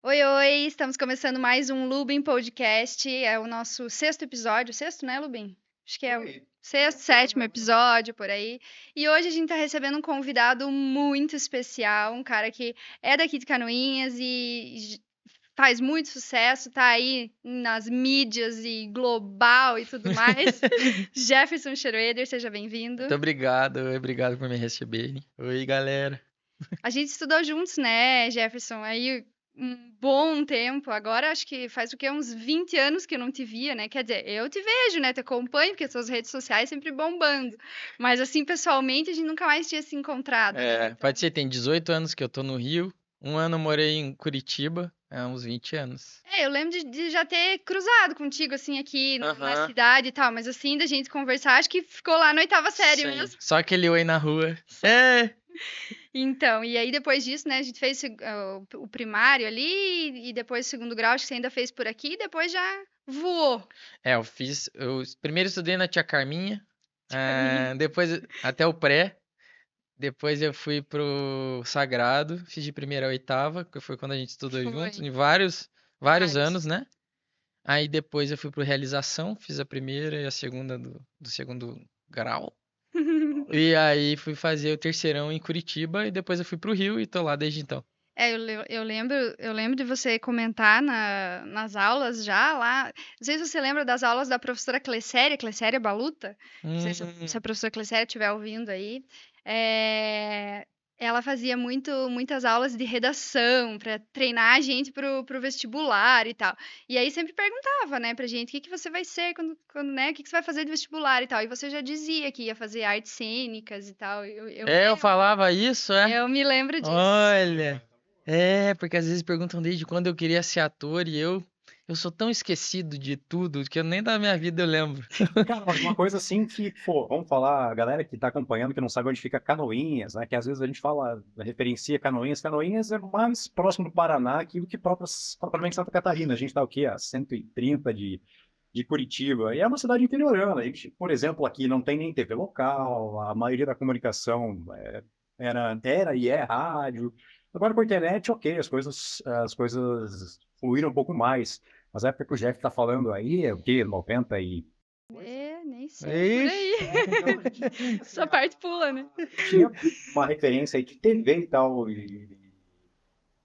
Oi, oi! Estamos começando mais um Lubin Podcast. É o nosso sexto episódio. Sexto, né, Lubin? Acho que é o sexto, sétimo episódio por aí. E hoje a gente tá recebendo um convidado muito especial, um cara que é daqui de Canoinhas e faz muito sucesso, tá aí nas mídias e global e tudo mais. Jefferson Schroeder, seja bem-vindo. Muito obrigado por me receberem. Oi, galera. A gente estudou juntos, né, Jefferson? Aí um bom tempo. Agora acho que faz o quê? Uns 20 anos que eu não te via, né? Quer dizer, eu te vejo, né? Te acompanho, porque suas redes sociais sempre bombando. Mas assim, pessoalmente, a gente nunca mais tinha se encontrado, né? Pode ser, tem 18 anos que eu tô no Rio. Um ano eu morei em Curitiba, há uns 20 anos. Eu lembro de já ter cruzado contigo, assim, aqui na Aham, cidade e tal, mas assim, da gente conversar, acho que ficou lá na oitava série sim. mesmo. Só aquele oi na rua. É, Então, e aí depois disso, né, a gente fez o primário ali, e depois o segundo grau, acho que você ainda fez por aqui, e depois já voou. eu primeiro estudei na Tia Carminha, Caminho. depois até o pré, depois eu fui pro Sagrado, fiz de primeira a oitava, que foi quando a gente estudou juntos, Foi. em vários Vários. anos, né? Aí depois eu fui pro Realização, fiz a primeira e a segunda do segundo grau. E aí fui fazer o terceirão em Curitiba e depois eu fui pro Rio e tô lá desde então. Eu lembro de você comentar nas aulas já lá. Não sei se você lembra das aulas da professora Clecéria Baluta. Não sei se a Hum, professora Clecéria estiver ouvindo aí. É, ela fazia muitas aulas de redação para treinar a gente pro vestibular e tal. E aí sempre perguntava, né, pra gente, o que que você vai ser quando, né, o que que você vai fazer de vestibular e tal. E você já dizia que ia fazer artes cênicas e tal. eu falava isso, é? Eu me lembro disso. Olha, porque às vezes perguntam desde quando eu queria ser ator e eu sou tão esquecido de tudo que eu nem da minha vida eu lembro. Cara, mas uma coisa assim que, pô, vamos falar, a galera que tá acompanhando, que não sabe onde fica Canoinhas, né? Que às vezes a gente fala, referencia Canoinhas. Canoinhas é mais próximo do Paraná que o que propriamente Santa Catarina. A gente tá o quê? A 130 de Curitiba. E é uma cidade interiorana. A gente, por exemplo, aqui não tem nem TV local, a maioria da comunicação era e é rádio. Agora com a internet, ok, as coisas fluíram um pouco mais. Mas a época que o Jeff tá falando aí, é o quê? 90 e Nem sei, por Ixi. aí. Essa parte pula, né? tinha uma referência aí de TV e tal. E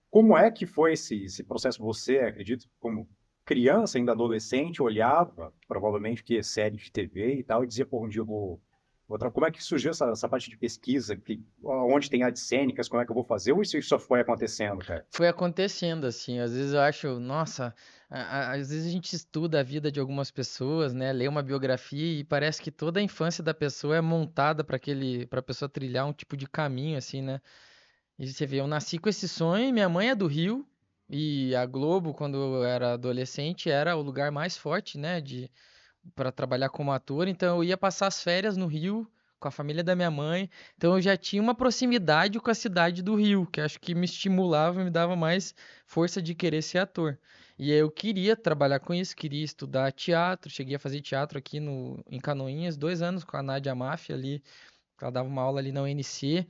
como é que foi esse processo? Você, acredito, como criança, ainda adolescente, olhava, provavelmente, que série de TV e tal, e dizia, pô, um dia eu vou como é que surgiu essa parte de pesquisa? Onde tem artes cênicas, como é que eu vou fazer? Ou isso só foi acontecendo, cara? Foi acontecendo assim, às vezes eu acho, nossa, às vezes a gente estuda a vida de algumas pessoas, né, lê uma biografia e parece que toda a infância da pessoa é montada para pessoa trilhar um tipo de caminho assim, né? E você vê, eu nasci com esse sonho, minha mãe é do Rio, e a Globo, quando eu era adolescente, era o lugar mais forte, né, para trabalhar como ator, então eu ia passar as férias no Rio com a família da minha mãe, então eu já tinha uma proximidade com a cidade do Rio, que acho que me estimulava, me dava mais força de querer ser ator. E eu queria trabalhar com isso, queria estudar teatro, cheguei a fazer teatro aqui no, em Canoinhas, 2 anos com a Nádia Mafia ali, ela dava uma aula ali na UNC.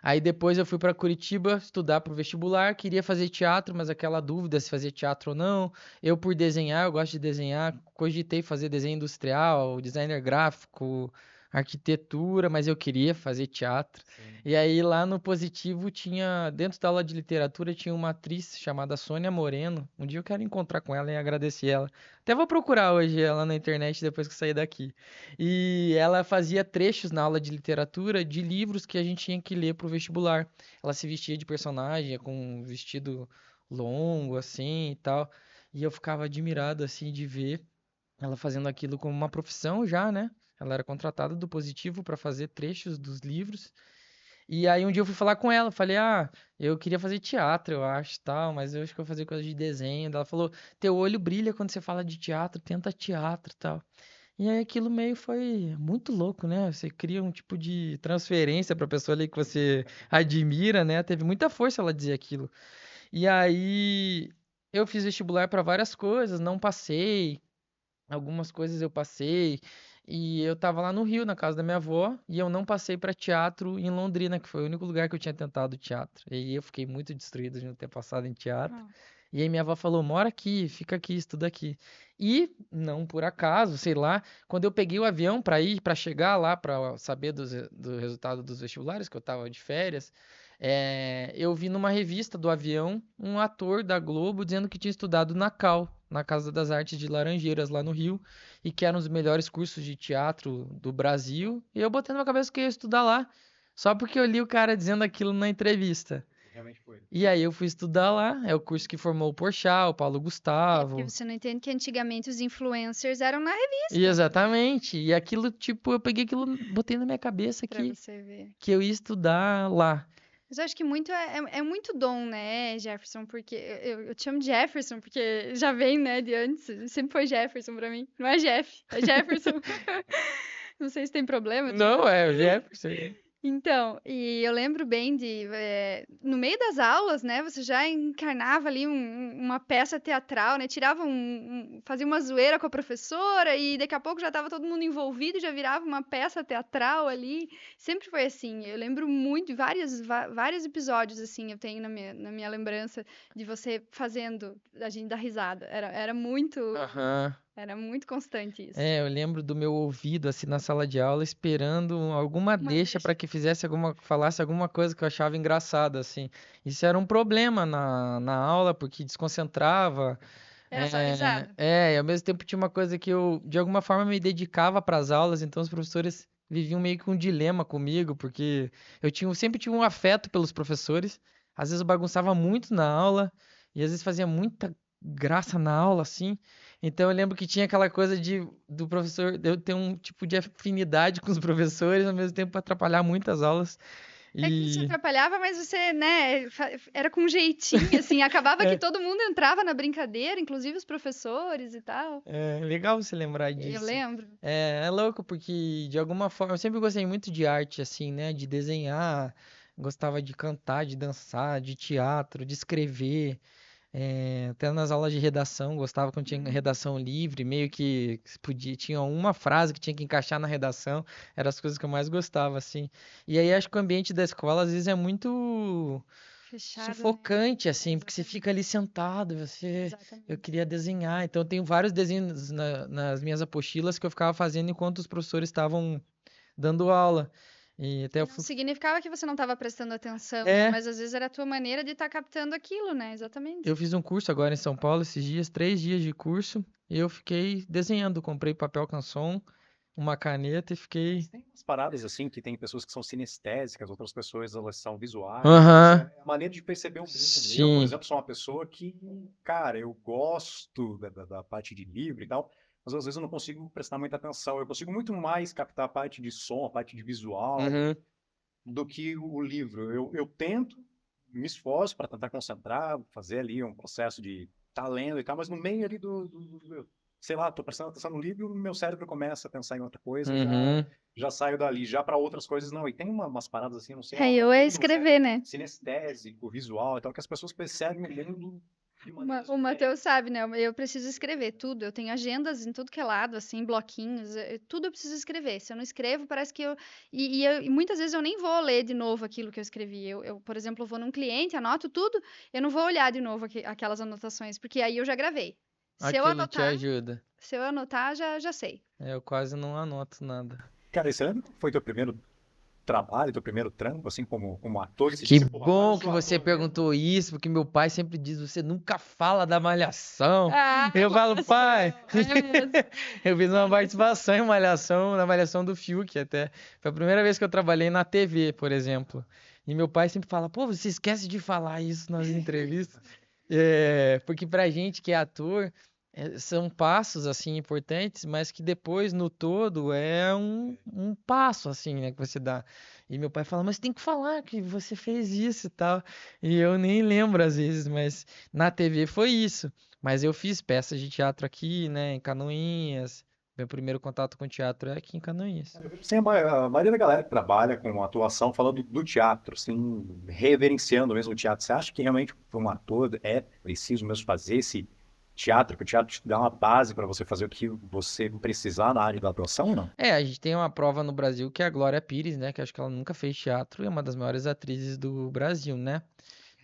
Aí depois eu fui para Curitiba estudar para o vestibular, queria fazer teatro, mas aquela dúvida se fazer teatro ou não. Eu por desenhar, eu gosto de desenhar, cogitei fazer desenho industrial, designer gráfico, arquitetura, mas eu queria fazer teatro. Sim. E aí lá no Positivo tinha, dentro da aula de literatura, tinha uma atriz chamada Sônia Moreno. Um dia eu quero encontrar com ela e agradecer ela. Até vou procurar hoje ela na internet depois que eu sair daqui. E ela fazia trechos na aula de literatura de livros que a gente tinha que ler pro vestibular. Ela se vestia de personagem, com um vestido longo, assim e tal. E eu ficava admirado, assim, de ver ela fazendo aquilo como uma profissão já, né? Ela era contratada do Positivo para fazer trechos dos livros. E aí um dia eu fui falar com ela, falei, eu queria fazer teatro, eu acho, tal, mas eu acho que eu vou fazer coisa de desenho. Ela falou, teu olho brilha quando você fala de teatro, tenta teatro, tal. E aí aquilo meio foi muito louco, né? Você cria um tipo de transferência pra pessoa ali que você admira, né? Teve muita força ela dizer aquilo. E aí eu fiz vestibular pra várias coisas, não passei. Algumas coisas eu passei. E eu tava lá no Rio, na casa da minha avó, e eu não passei pra teatro em Londrina, que foi o único lugar que eu tinha tentado teatro. E aí eu fiquei muito destruído de não ter passado em teatro. Ah, E aí minha avó falou, mora aqui, fica aqui, estuda aqui. E, não por acaso, sei lá, quando eu peguei o avião pra chegar lá, pra saber do resultado dos vestibulares, que eu tava de férias, eu vi numa revista do avião um ator da Globo dizendo que tinha estudado na CAL, na Casa das Artes de Laranjeiras, lá no Rio, e que eram os melhores cursos de teatro do Brasil. E eu botei na minha cabeça que eu ia estudar lá, só porque eu li o cara dizendo aquilo na entrevista. Realmente foi. E aí eu fui estudar lá, é o curso que formou o Porchat, o Paulo porque Gustavo. você não entende que antigamente os influencers eram na E exatamente. E aquilo, tipo, eu peguei aquilo, botei na minha cabeça pra que, você ver. que eu ia estudar lá. Mas eu acho que muito é muito dom, né, Jefferson? Porque eu te chamo de Jefferson, porque já vem, né, de antes. Sempre foi Jefferson pra mim. Não é Jeff, é Jefferson. Não sei se tem problema. Não, o Jefferson. Então, e eu lembro bem no meio das aulas, né, você já encarnava ali uma peça teatral, né, fazia uma zoeira com a professora e daqui a pouco já estava todo mundo envolvido e já virava uma peça teatral ali. Sempre foi assim. Eu lembro muito, vários episódios assim, eu tenho na minha lembrança de você fazendo a gente dar risada. Aham. Era muito constante isso. Eu lembro do meu ouvido, assim, na sala de aula, esperando alguma Uma deixa para que falasse alguma coisa que eu achava engraçada, assim. Isso era um problema na aula, porque desconcentrava. Era só risada. E ao mesmo tempo tinha uma coisa que eu, de alguma forma, me dedicava para as aulas, então os professores viviam meio que um dilema comigo, porque sempre tive um afeto pelos professores, às vezes eu bagunçava muito na aula, e às vezes fazia muita graça na aula, assim, então eu lembro que tinha aquela coisa do professor, de eu ter um tipo de afinidade com os professores, ao mesmo tempo atrapalhar muitas aulas, É que isso e... atrapalhava, mas você, né, era com jeitinho, assim, acabava que É, todo mundo entrava na brincadeira, inclusive os professores e tal. é legal você lembrar Eu disso. lembro. É louco porque de alguma forma eu sempre gostei muito de arte assim, né? De desenhar, gostava de cantar, de dançar, de teatro, de escrever. Até nas aulas de redação, gostava quando tinha Hum. redação livre, meio que tinha uma frase que tinha que encaixar na redação, eram as coisas que eu mais gostava assim. E aí acho que o ambiente da escola às vezes é muito Fechado, né? sufocante, assim, porque você Exatamente. fica ali sentado, eu Exatamente. queria desenhar, então eu tenho vários desenhos nas minhas apostilas que eu ficava fazendo enquanto os professores estavam dando aula. E até E eu não fui... significava que você não estava prestando atenção, né? É, Mas às vezes era a tua maneira de estar captando aquilo, né? eu Exatamente. fiz um curso agora em São Paulo esses dias, 3 dias de curso, e eu fiquei desenhando, comprei papel canson, uma caneta e fiquei... Mas tem umas paradas assim que tem pessoas que são sinestésicas, outras pessoas elas são visuais. Aham, É a maneira de perceber o mundo. Eu, por sim, exemplo, sou uma pessoa que, cara, eu gosto da parte de livro e tal, mas às vezes eu não consigo prestar muita atenção. Eu consigo muito mais captar a parte de som, a parte de visual, uhum. do que o livro. Eu tento, me esforço para tentar concentrar, fazer ali um processo de estar lendo e tal, mas no meio ali sei lá, tô prestando atenção no livro, o meu cérebro começa a pensar em outra coisa, Uhum. já saio dali, já para outras coisas não. E tem umas paradas assim, não sei, É, eu é tem no cérebro escrever, né? sinestésico, visual, então que as pessoas percebem o mundo de maneiras O diferentes. Matheus sabe, né? Eu preciso escrever tudo. Eu tenho agendas em tudo que é lado, assim, bloquinhos. Tudo eu preciso escrever. Se eu não escrevo, parece que eu. E muitas vezes eu nem vou ler de novo aquilo que eu escrevi. Por exemplo, vou num cliente, anoto tudo, eu não vou olhar de novo aquelas anotações, porque aí eu já gravei. Se eu Aquilo te anotar, ajuda. se eu anotar, já sei. Eu quase não anoto nada. Cara, e você lembra que foi teu primeiro trabalho, teu primeiro trampo, assim, como ator? Você Que disse, porra, agora eu bom que sou você ator mesmo. perguntou isso, porque meu pai sempre diz: você nunca fala da Malhação. Ah, Eu falo, pai, é mesmo. eu fiz uma É mesmo. participação em Malhação, na Malhação do Fiuk até. Foi a primeira vez que eu trabalhei na TV, por exemplo. E meu pai sempre fala: pô, você esquece de falar isso nas entrevistas. Porque pra gente que é ator, são passos assim importantes, mas que depois no todo é um passo assim, né, que você dá. E meu pai fala, mas tem que falar que você fez isso e tal. E eu nem lembro às vezes, mas na TV foi isso. Mas eu fiz peças de teatro aqui, né, em Canoinhas. Meu primeiro contato com teatro é aqui em Canoinhas. Sim, a maioria da galera que trabalha com atuação falando do teatro, assim, reverenciando mesmo o teatro. Você acha que realmente para um ator é preciso mesmo fazer esse teatro, que o teatro te dá uma base para você fazer o que você precisar na área da atuação, ou não? A gente tem uma prova no Brasil que é a Glória Pires, né? Que acho que ela nunca fez teatro e é uma das maiores atrizes do Brasil, né?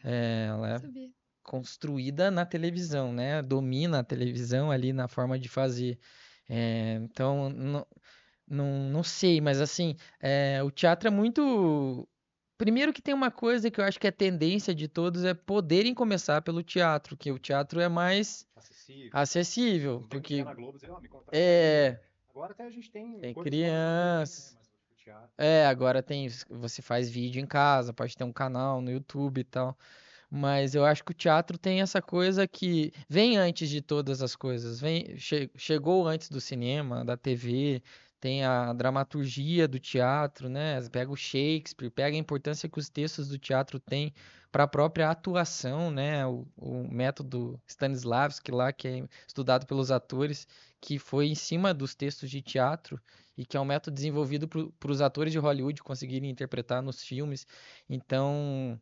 Ela é Sabia. construída na televisão, né? Domina a televisão ali na forma de fazer. Então, não sei, mas assim, o teatro é muito. Primeiro que tem uma coisa que eu acho que é tendência de todos é poderem começar pelo teatro, que o teatro é mais Acessível. acessível, Não tem que chegar porque na Globo e dizer, ó, me contrata aí. é, Agora até a gente tem tem coisas novas na TV, né? criança. Mas o teatro. Agora você faz vídeo em casa, pode ter um canal no YouTube e tal. Mas eu acho que o teatro tem essa coisa que vem antes de todas as coisas. Chegou antes do cinema, da TV, tem a dramaturgia do teatro, né? Pega o Shakespeare, pega a importância que os textos do teatro têm para a própria atuação, né? O método Stanislavski lá, que é estudado pelos atores, que foi em cima dos textos de teatro e que é um método desenvolvido para os atores de Hollywood conseguirem interpretar nos filmes. Então,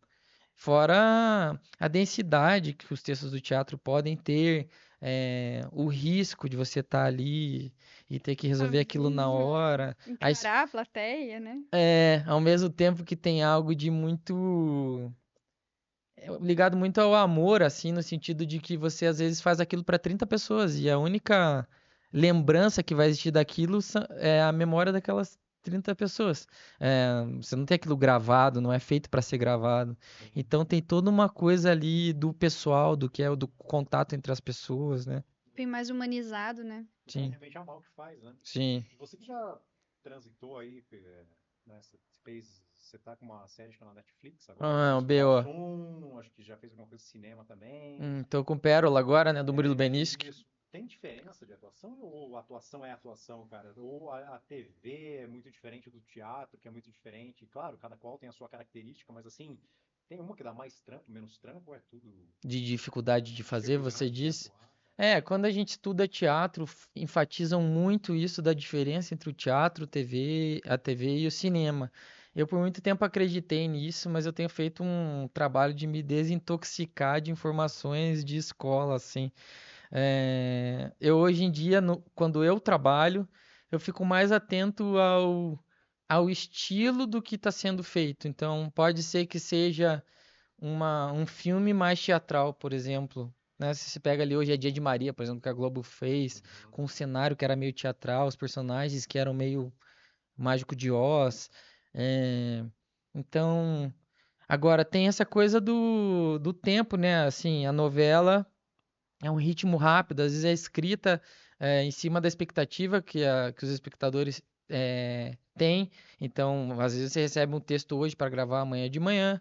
fora a densidade que os textos do teatro podem ter, o risco de você estar ali e ter que Ao resolver aquilo na vivo, hora. encarar a plateia, né? Ao mesmo tempo que tem algo de muito ligado muito ao amor, assim, no sentido de que você às vezes faz aquilo para 30 pessoas e a única lembrança que vai existir daquilo é a memória daquelas 30 pessoas. Você não tem aquilo gravado, não é feito para ser gravado. Então tem toda uma coisa ali do pessoal, do que é o do contato entre as pessoas, né? Bem mais humanizado, né? Então, Sim, realmente é a mal que faz, né? sim. Você que já transitou aí, né? Você tá com uma série na Netflix agora, Ah, o fez com o BO. Mussum, acho que já fez alguma coisa de cinema também. Tô com Pérola agora, né, do Murilo Benício. Isso. Tem diferença de atuação ou a atuação é atuação, cara? Ou a TV é muito diferente do teatro, que é muito diferente? Claro, cada qual tem a sua característica, mas assim, tem uma que dá mais trampo, menos trampo, ou é tudo De dificuldade de fazer, você dificuldade de disse? atuar? Quando a gente estuda teatro, enfatizam muito isso da diferença entre o teatro, a TV e o cinema. Eu por muito tempo acreditei nisso, mas eu tenho feito um trabalho de me desintoxicar de informações de escola, assim. Eu hoje em dia, quando eu trabalho, eu fico mais atento ao estilo do que está sendo feito. Então, pode ser que seja um filme mais teatral, por exemplo. Né? Se você pega ali Hoje é Dia de Maria, por exemplo, que a Globo fez, Uhum. com um cenário que era meio teatral, os personagens que eram meio Mágico de Oz. é, Então, agora tem essa coisa do tempo, né? Assim, a novela é um ritmo rápido, às vezes é escrita em cima da expectativa que os espectadores têm. Então, às vezes você recebe um texto hoje para gravar amanhã de manhã,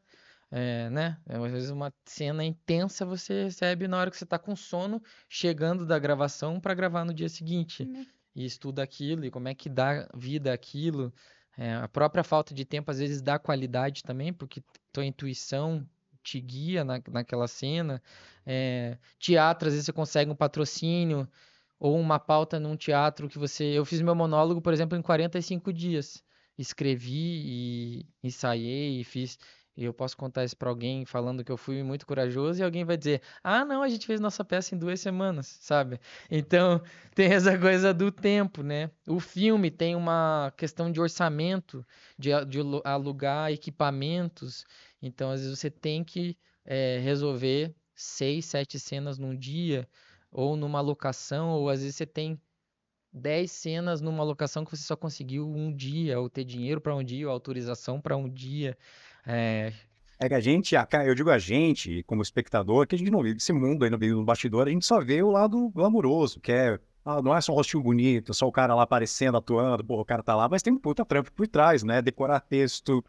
né? Às vezes uma cena intensa você recebe na hora que você está com sono, chegando da gravação para gravar no dia seguinte. Né? E estuda aquilo e como é que dá vida àquilo. A própria falta de tempo às vezes dá qualidade também, porque tua intuição te guia naquela cena. Teatro, às vezes você consegue um patrocínio ou uma pauta num teatro que você. Eu fiz meu monólogo, por exemplo, em 45 dias. Escrevi e ensaiei e fiz. E eu posso contar isso pra alguém falando que eu fui muito corajoso e alguém vai dizer: Ah, não, a gente fez nossa peça em 2 semanas, sabe? Então tem essa coisa do tempo, né? O filme tem uma questão de orçamento, de alugar equipamentos. Então, às vezes, você tem que resolver 6, 7 cenas num dia, ou numa locação, ou às vezes você tem 10 cenas numa locação que você só conseguiu um dia, ou ter dinheiro para um dia, ou autorização para um dia. É, É que a gente, eu digo a gente, como espectador, que a gente não vive esse mundo aí no meio do bastidor, a gente só vê o lado glamouroso, que é, não é só um rostinho bonito, só o cara lá aparecendo, atuando, porra, o cara tá lá, mas tem um puta trampo por trás, né? Decorar texto,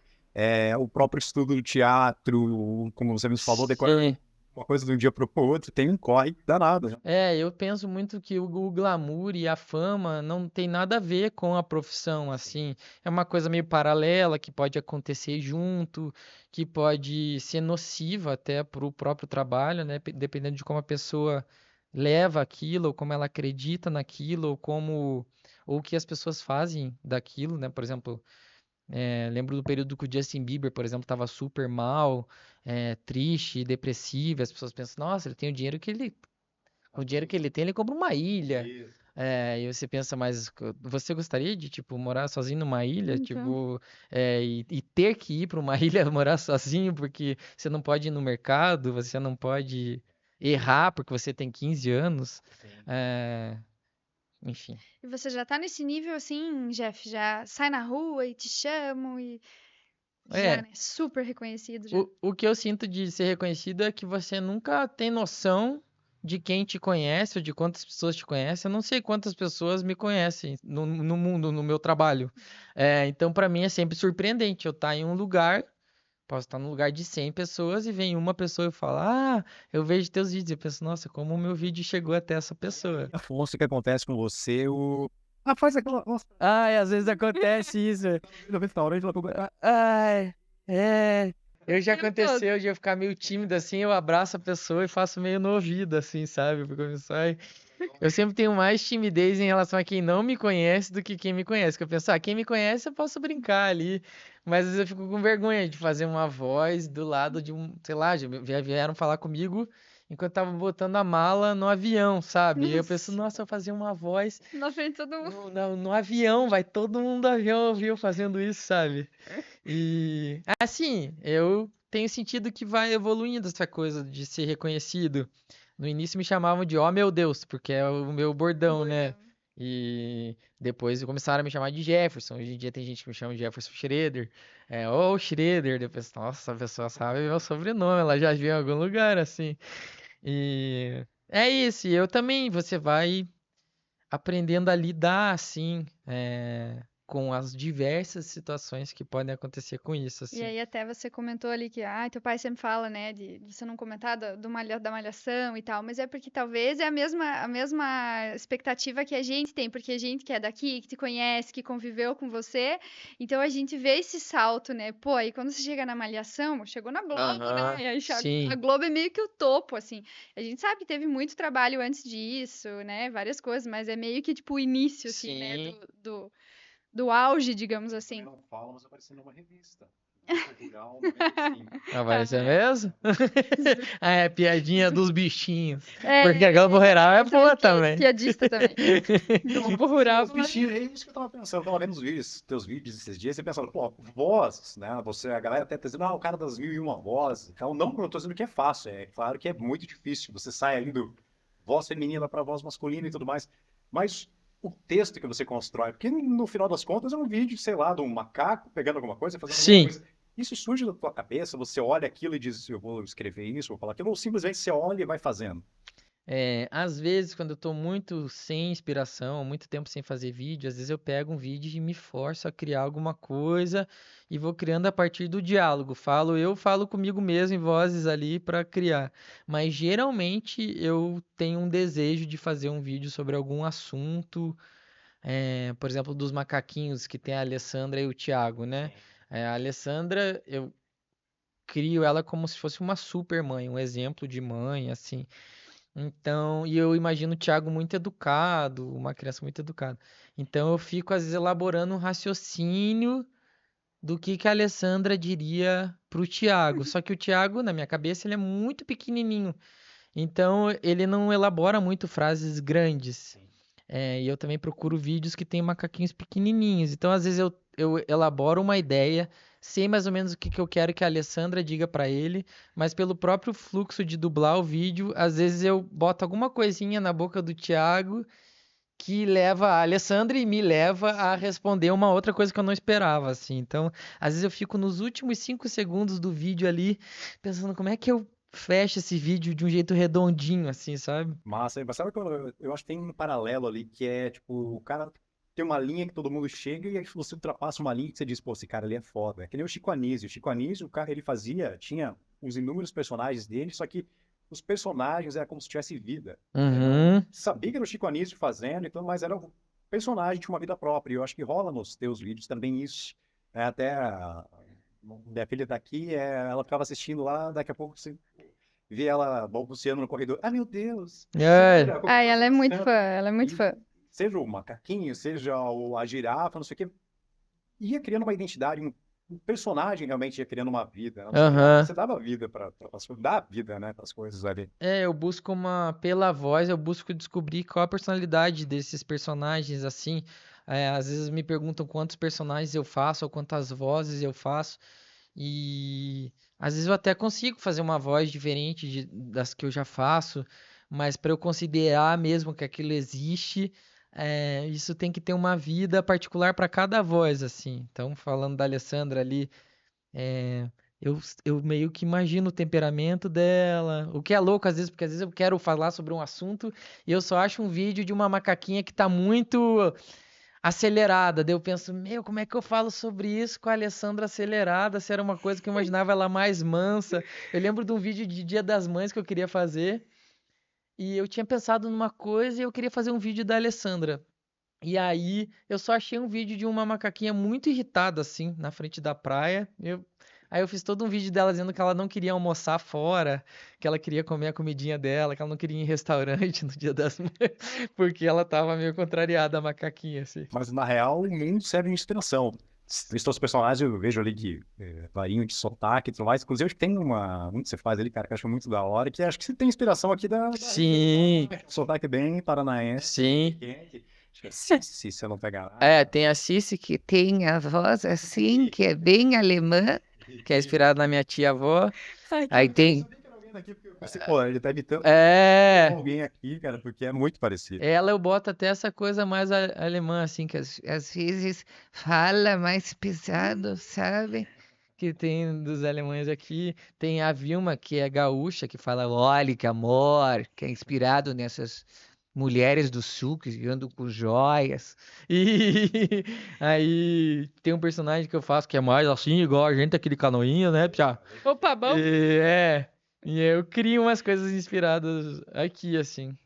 o próprio estudo do teatro, como você mesmo falou, decorar sim. uma coisa de um dia pro outro, tem um corre danado, né? Eu penso muito que o glamour e a fama não tem nada a ver com a profissão, assim. É uma coisa meio paralela que pode acontecer junto, que pode ser nociva até para o próprio trabalho, né? Dependendo de como a pessoa leva aquilo, ou como ela acredita naquilo, ou o que as pessoas fazem daquilo, né? Por exemplo, lembro do período que o Justin Bieber, por exemplo, estava super mal, triste, depressivo. As pessoas pensam, nossa, ele tem o dinheiro que ele O dinheiro que ele tem, ele compra uma ilha. E você pensa, mas você gostaria de, tipo, morar sozinho numa ilha? Então. Tipo, e ter que ir para uma ilha morar sozinho porque você não pode ir no mercado, você não pode errar porque você tem 15 anos. É, enfim. E você já tá nesse nível assim, Jeff? Já sai na rua e te chamam e já, É, né? Super reconhecido já. o que eu sinto de ser reconhecido é que você nunca tem noção de quem te conhece ou de quantas pessoas te conhecem. Eu não sei quantas pessoas me conhecem no mundo, no meu trabalho. Então, para mim, é sempre surpreendente eu estar em um lugar, posso estar num lugar de 100 pessoas e vem uma pessoa e fala: Ah, eu vejo teus vídeos. Eu penso, nossa, como o meu vídeo chegou até essa pessoa. Afonso, o que acontece com você, Ah, faz aquela... Nossa, Ai, às vezes acontece isso. no restaurante, Ai, já tempo aconteceu de eu ficar meio tímido assim, eu abraço a pessoa e faço meio no ouvido, assim, sabe? Porque eu sempre tenho mais timidez em relação a quem não me conhece do que quem me conhece. Que eu penso, quem me conhece eu posso brincar ali. Mas às vezes eu fico com vergonha de fazer uma voz do lado de sei lá, já vieram falar comigo enquanto eu tava botando a mala no avião, sabe? E eu penso, nossa, eu fazia uma voz Na frente de todo mundo. no avião, vai todo mundo do avião ouvir eu fazendo isso, sabe? E assim, eu tenho sentido que vai evoluindo essa coisa de ser reconhecido. No início me chamavam de "ó meu Deus", porque é o meu bordão, né? E depois começaram a me chamar de Jefferson. Hoje em dia tem gente que me chama de Jefferson Schroeder. Ô Schroeder. Depois, nossa, a pessoa sabe meu sobrenome, ela já viu em algum lugar assim. E é isso, e eu também, você vai aprendendo a lidar assim, com as diversas situações que podem acontecer com isso, E assim. aí até você comentou ali que, teu pai sempre fala, né, de você não comentar da malhação e tal, mas é porque talvez é a mesma expectativa que a gente tem, porque a gente que é daqui, que te conhece, que conviveu com você, então a gente vê esse salto, né, pô, aí quando você chega na malhação, chegou na Globo, né, Aham, e aí a sim, Globo é meio que o topo, assim, a gente sabe que teve muito trabalho antes disso, né, várias coisas, mas é meio que, tipo, o início, assim, né, sim. do auge, digamos assim. não fala, mas apareceu numa revista. Portugal, 95. Apareceu Aham. mesmo? Piadinha dos bichinhos. Porque É, a Globo Rural é boa também. piadista também. Globo Rural. Os bichinhos, é isso que eu tava pensando. Eu tava vendo os vídeos, teus vídeos esses dias, e pensando, pô, vozes, né? A galera até tá dizendo, o cara das 1001 vozes. Então, não, eu tô dizendo que é fácil. É claro que é muito difícil. Você sai ali do voz feminina para voz masculina e tudo mais. Mas o texto que você constrói, porque no final das contas é um vídeo, sei lá, de um macaco pegando alguma coisa, fazendo alguma Sim. coisa. Isso surge da tua cabeça, você olha aquilo e diz, eu vou escrever isso, vou falar aquilo, ou simplesmente você olha e vai fazendo. Às vezes, quando eu tô muito sem inspiração, muito tempo sem fazer vídeo, às vezes eu pego um vídeo e me forço a criar alguma coisa e vou criando a partir do diálogo. Eu falo comigo mesmo em vozes ali para criar. Mas geralmente eu tenho um desejo de fazer um vídeo sobre algum assunto, por exemplo, dos macaquinhos que tem a Alessandra e o Thiago, né? A Alessandra, eu crio ela como se fosse uma super mãe, um exemplo de mãe, assim. Então, e eu imagino o Thiago muito educado, uma criança muito educada. Então eu fico às vezes elaborando um raciocínio do que a Alessandra diria pro Thiago. Só que o Thiago, na minha cabeça, ele é muito pequenininho. Então ele não elabora muito frases grandes. E eu também procuro vídeos que tem macaquinhos pequenininhos. Então, às vezes, eu elaboro uma ideia, sei mais ou menos o que eu quero que a Alessandra diga pra ele, mas pelo próprio fluxo de dublar o vídeo, às vezes eu boto alguma coisinha na boca do Thiago que leva a Alessandra e me leva a responder uma outra coisa que eu não esperava, assim. Então, às vezes eu fico nos últimos 5 segundos do vídeo ali, pensando como é que eu fecho esse vídeo de um jeito redondinho, assim, sabe? Massa, mas sabe que eu acho que tem um paralelo ali que é, tipo, o cara tem uma linha que todo mundo chega e aí você ultrapassa uma linha que você diz, pô, esse cara ali é foda. É que nem o Chico Anísio. O Chico Anísio, o cara, ele tinha os inúmeros personagens dele, só que os personagens era como se tivesse vida. Uhum. Sabia que era o Chico Anísio fazendo, então, mas era o personagem tinha uma vida própria. E eu acho que rola nos teus vídeos também isso. Até a minha filha daqui, ela ficava assistindo lá, daqui a pouco você vê ela balbuciando no corredor. Ah, meu Deus! É. Ai, ela é muito fã, ela é muito fã. Seja o macaquinho, seja a girafa, não sei o quê, ia criando uma identidade, o personagem realmente ia criando uma vida, né? Aham. Você dava vida para as coisas, dá vida, né, para as coisas ali. Eu busco pela voz, eu busco descobrir qual a personalidade desses personagens, assim. Às vezes me perguntam quantos personagens eu faço ou quantas vozes eu faço. E às vezes eu até consigo fazer uma voz diferente das que eu já faço, mas para eu considerar mesmo que aquilo existe, isso tem que ter uma vida particular para cada voz, assim. Então, falando da Alessandra ali, é, eu meio que imagino o temperamento dela, o que é louco às vezes, porque às vezes eu quero falar sobre um assunto e eu só acho um vídeo de uma macaquinha que tá muito acelerada. Daí eu penso, meu, como é que eu falo sobre isso com a Alessandra acelerada? Se era uma coisa que eu imaginava ela mais mansa. Eu lembro de um vídeo de Dia das Mães que eu queria fazer e eu tinha pensado numa coisa e eu queria fazer um vídeo da Alessandra. E aí eu só achei um vídeo de uma macaquinha muito irritada assim na frente da praia. Aí eu fiz todo um vídeo dela dizendo que ela não queria almoçar fora, que ela queria comer a comidinha dela, que ela não queria ir em restaurante no Dia das Mães, porque ela tava meio contrariada a macaquinha assim. Mas, na real, o mundo serve de inspiração. Esses teus personagens, eu vejo ali que varinho de sotaque e tudo mais. Inclusive, acho que tem um que você faz ali, cara, que eu acho muito da hora, que acho que você tem inspiração aqui da Sim, sotaque bem paranaense. sim. Se você não pegar nada. Tem a Cici que tem a voz assim, que é bem alemã, que é inspirada na minha tia-avó. Aí tem. Pô, ele tá imitando É. alguém aqui, cara, porque é muito parecido. Ela eu boto até essa coisa mais alemã, assim, que às vezes fala mais pesado, sabe? Que tem dos alemães aqui. Tem a Vilma, que é gaúcha, que fala, olha que amor, que é inspirado nessas mulheres do sul que andam com joias. E aí tem um personagem que eu faço que é mais assim, igual a gente, aquele canoinho, né, Pia? Opa, bom. E eu crio umas coisas inspiradas aqui, assim.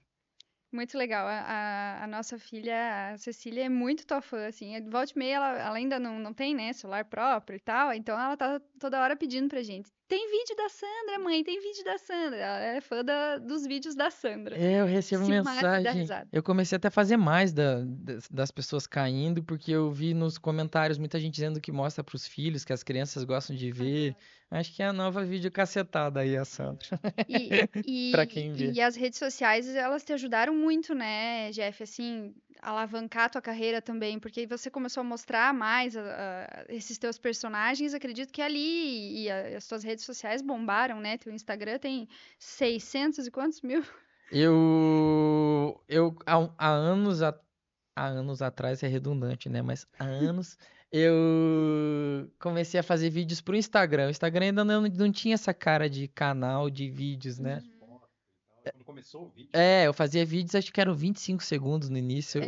Muito legal. A nossa filha, a Cecília, é muito tua fã, assim. Volta e meia, ela ainda não tem, né, celular próprio e tal, então ela tá toda hora pedindo pra gente. Tem vídeo da Sandra, mãe, tem vídeo da Sandra. Ela é fã dos vídeos da Sandra. Eu recebo Se mata de dar mensagem. risada. Eu comecei até a fazer mais das pessoas caindo, porque eu vi nos comentários muita gente dizendo que mostra pros filhos, que as crianças gostam de ver. Acho que é a nova videocacetada aí, a Sandra. Pra quem vê. E as redes sociais, elas te ajudaram muito, né, Jeff, assim, alavancar a tua carreira também, porque você começou a mostrar mais esses teus personagens, acredito que ali as tuas redes sociais bombaram, né? Teu Instagram tem 600 e quantos mil? Há anos atrás é redundante, né? Mas há anos eu comecei a fazer vídeos pro Instagram. O Instagram ainda não tinha essa cara de canal de vídeos, né? Quando começou o vídeo. Eu fazia vídeos, acho que eram 25 segundos no início.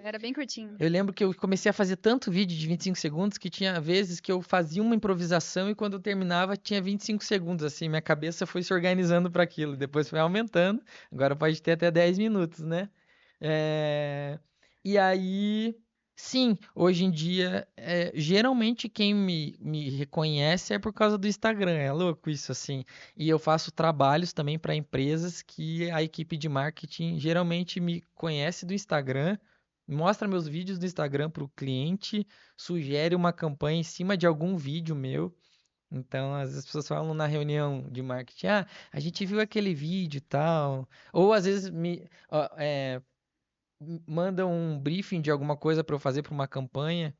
Era bem curtinho. Eu lembro que eu comecei a fazer tanto vídeo de 25 segundos que tinha vezes que eu fazia uma improvisação e quando eu terminava tinha 25 segundos, assim, minha cabeça foi se organizando para aquilo, depois foi aumentando, agora pode ter até 10 minutos, né? É, E aí, sim, hoje em dia, geralmente quem me reconhece é por causa do Instagram, é louco isso, assim. E eu faço trabalhos também para empresas que a equipe de marketing geralmente me conhece do Instagram, mostra meus vídeos do Instagram para o cliente, sugere uma campanha em cima de algum vídeo meu. Então, às vezes as pessoas falam na reunião de marketing, a gente viu aquele vídeo e tal. Ou às vezes mandam um briefing de alguma coisa para eu fazer para uma campanha.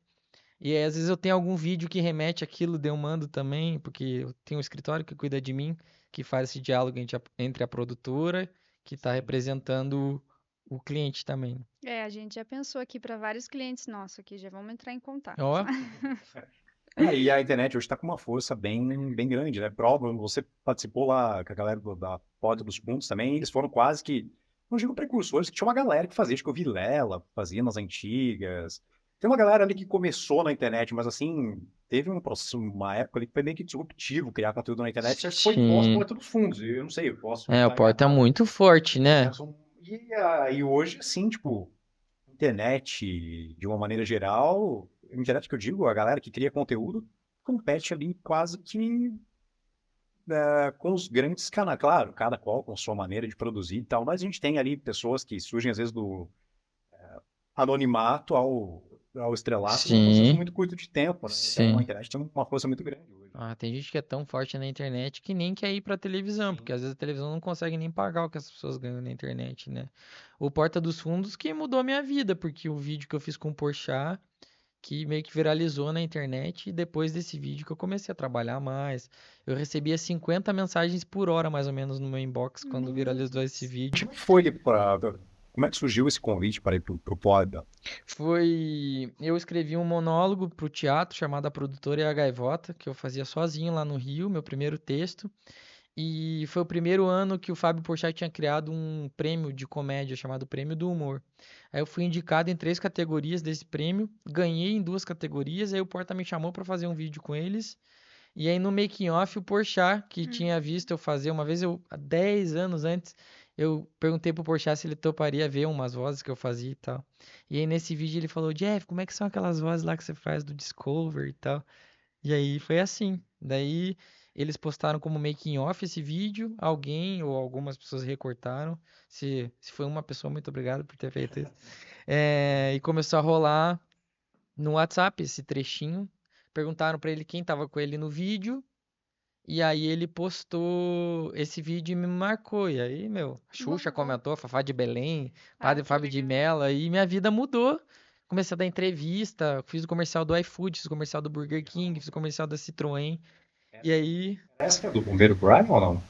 E aí, às vezes eu tenho algum vídeo que remete àquilo, daí eu mando também, porque eu tenho um escritório que cuida de mim, que faz esse diálogo entre a produtora, que está representando o cliente também. A gente já pensou aqui para vários clientes nossos aqui, já vamos entrar em contato. Ó, E a internet hoje está com uma força bem grande, né? Prova, você participou lá com a galera da Porta dos Fundos também, eles foram quase que, não digo precursores, que tinha uma galera que fazia, acho que o Vilela fazia nas antigas. Tem uma galera ali que começou na internet, mas assim, teve um processo, uma época ali que foi meio que disruptivo criar conteúdo na internet, acho que foi sim. pós-Porta dos Fundos, eu não sei, eu posso O estar Porta é enganado. muito forte, né? E hoje, assim, tipo, internet, de uma maneira geral, internet que eu digo, a galera que cria conteúdo, compete ali quase que com os grandes canais. Claro, cada qual com sua maneira de produzir e tal, mas a gente tem ali pessoas que surgem às vezes do anonimato ao ao estrelato num processo Sim, muito curto de tempo, né? Então a sim. internet tem uma força muito grande hoje. Ah, tem gente que é tão forte na internet que nem quer ir pra televisão, porque Sim. às vezes a televisão não consegue nem pagar o que as pessoas ganham na internet, né? O Porta dos Fundos que mudou a minha vida, porque o vídeo que eu fiz com o Porchat, que meio que viralizou na internet, e depois desse vídeo que eu comecei a trabalhar mais. Eu recebia 50 mensagens por hora, mais ou menos, no meu inbox quando viralizou esse vídeo. Como é que surgiu esse convite para ir pro Pod? Eu escrevi um monólogo pro teatro chamado A Produtora e a Gaivota, que eu fazia sozinho lá no Rio, meu primeiro texto. E foi o primeiro ano que o Fábio Porchat tinha criado um prêmio de comédia chamado Prêmio do Humor. Aí eu fui indicado em 3 categorias desse prêmio, ganhei em 2 categorias, aí o Porta me chamou para fazer um vídeo com eles. E aí no making off o Porchat, que tinha visto eu fazer uma vez, há 10 anos antes, eu perguntei pro Porchat se ele toparia ver umas vozes que eu fazia e tal. E aí nesse vídeo ele falou: Jeff, como é que são aquelas vozes lá que você faz do Discover e tal? E aí foi assim. Daí eles postaram como making off esse vídeo, alguém ou algumas pessoas recortaram. Se foi uma pessoa, muito obrigado por ter feito isso. E começou a rolar no WhatsApp esse trechinho. Perguntaram pra ele quem tava com ele no vídeo. E aí ele postou esse vídeo e me marcou. E aí, meu, a Xuxa Bombou. comentou, Fafá de Belém, Ah, Padre que Fábio de legal. Mello, aí minha vida mudou. Comecei a dar entrevista, fiz o comercial do iFood, fiz o comercial do Burger King, fiz o comercial da Citroën. E aí, Essa é do Bombeiro Brian ou não?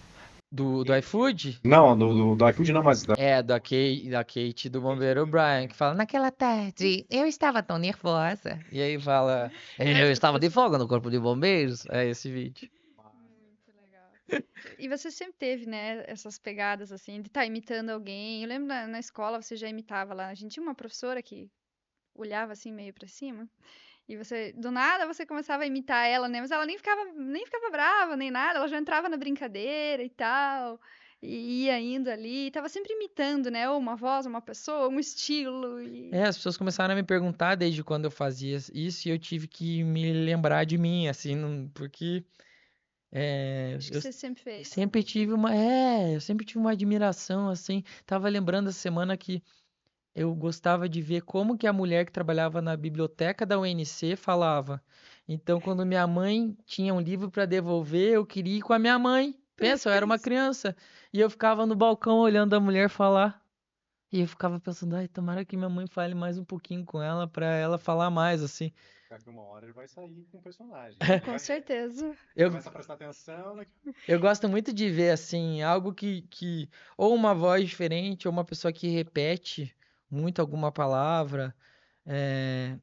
do iFood? Não, do iFood não, mas É, da Kate do Bombeiro Brian, que fala, naquela tarde eu estava tão nervosa. E aí fala, eu estava de folga no corpo de bombeiros. É esse vídeo. Muito legal. E você sempre teve, né, essas pegadas assim, de estar imitando alguém. Eu lembro na escola você já imitava lá. A gente tinha uma professora que olhava assim meio pra cima. E você, do nada, você começava a imitar ela, né? Mas ela nem ficava brava, nem nada. Ela já entrava na brincadeira e tal. E ia indo ali. Tava sempre imitando, né? Ou uma voz, uma pessoa, um estilo. E As pessoas começaram a me perguntar desde quando eu fazia isso e eu tive que me lembrar de mim, assim, porque acho que eu você sempre fez. sempre tive uma admiração, assim. Tava lembrando essa semana que eu gostava de ver como que a mulher que trabalhava na biblioteca da UNC falava. Então, quando minha mãe tinha um livro para devolver, eu queria ir com a minha mãe. Pensa, eu era uma criança. E eu ficava no balcão olhando a mulher falar. E eu ficava pensando, ai, tomara que minha mãe fale mais um pouquinho com ela pra ela falar mais, assim. daqui uma hora ele vai sair com o personagem. Com certeza. Eu, Começa a prestar atenção. eu gosto muito de ver, assim, algo que ou uma voz diferente, ou uma pessoa que repete muito alguma palavra.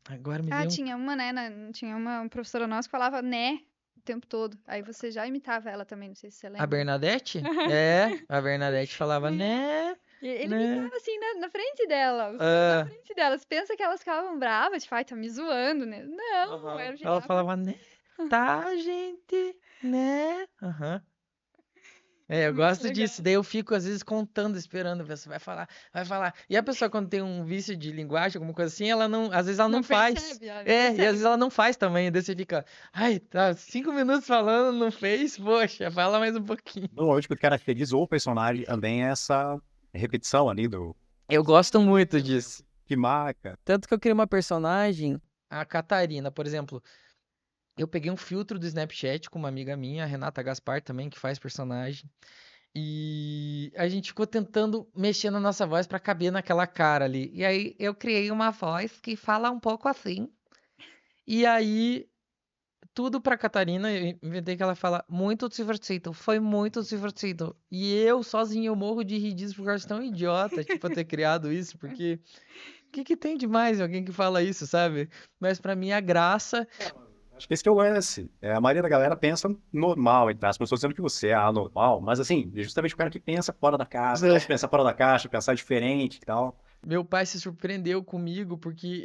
Agora me Ah, veio um. tinha uma, né? Tinha uma professora nossa que falava né o tempo todo. Aí você já imitava ela também, não sei se você A lembra. Bernadette? É, a Bernadette falava, né, E ele né. imitava assim na frente dela. Na Ah, frente delas. Pensa que elas ficavam bravas, tipo, ai, tá me zoando, né? Não, aham. era Ela geral. falava, né, tá, gente, né. Aham. Eu Muito gosto legal. disso. Daí eu fico, às vezes, contando, esperando a pessoa vai falar, vai falar. E a pessoa, quando tem um vício de linguagem, alguma coisa assim, ela não, às vezes ela não Não faz. percebe, não E às vezes percebe. ela não faz também. Daí você fica, ai, tá 5 minutos falando, não fez? Poxa, fala mais um pouquinho. Normalmente o que caracteriza o personagem também é essa repetição ali do Eu gosto muito disso. que marca. Tanto que eu criei uma personagem, a Catarina, por exemplo. Eu peguei um filtro do Snapchat com uma amiga minha, a Renata Gaspar também, que faz personagem. E a gente ficou tentando mexer na nossa voz pra caber naquela cara ali. E aí eu criei uma voz que fala um pouco assim. E aí, tudo pra Catarina, eu inventei que ela fala muito divertido. Foi muito divertido. E eu, sozinho, eu morro de rir disso porque eu acho tão idiota, tipo, eu ter criado isso, porque o que que tem de mais em alguém que fala isso, sabe? Mas pra mim a graça. Acho que esse que é o lance. A maioria da galera pensa normal, entre as pessoas dizendo que você é anormal, mas assim, justamente o cara que pensa fora da caixa, pensar fora da caixa, pensar diferente e tal. Meu pai se surpreendeu comigo porque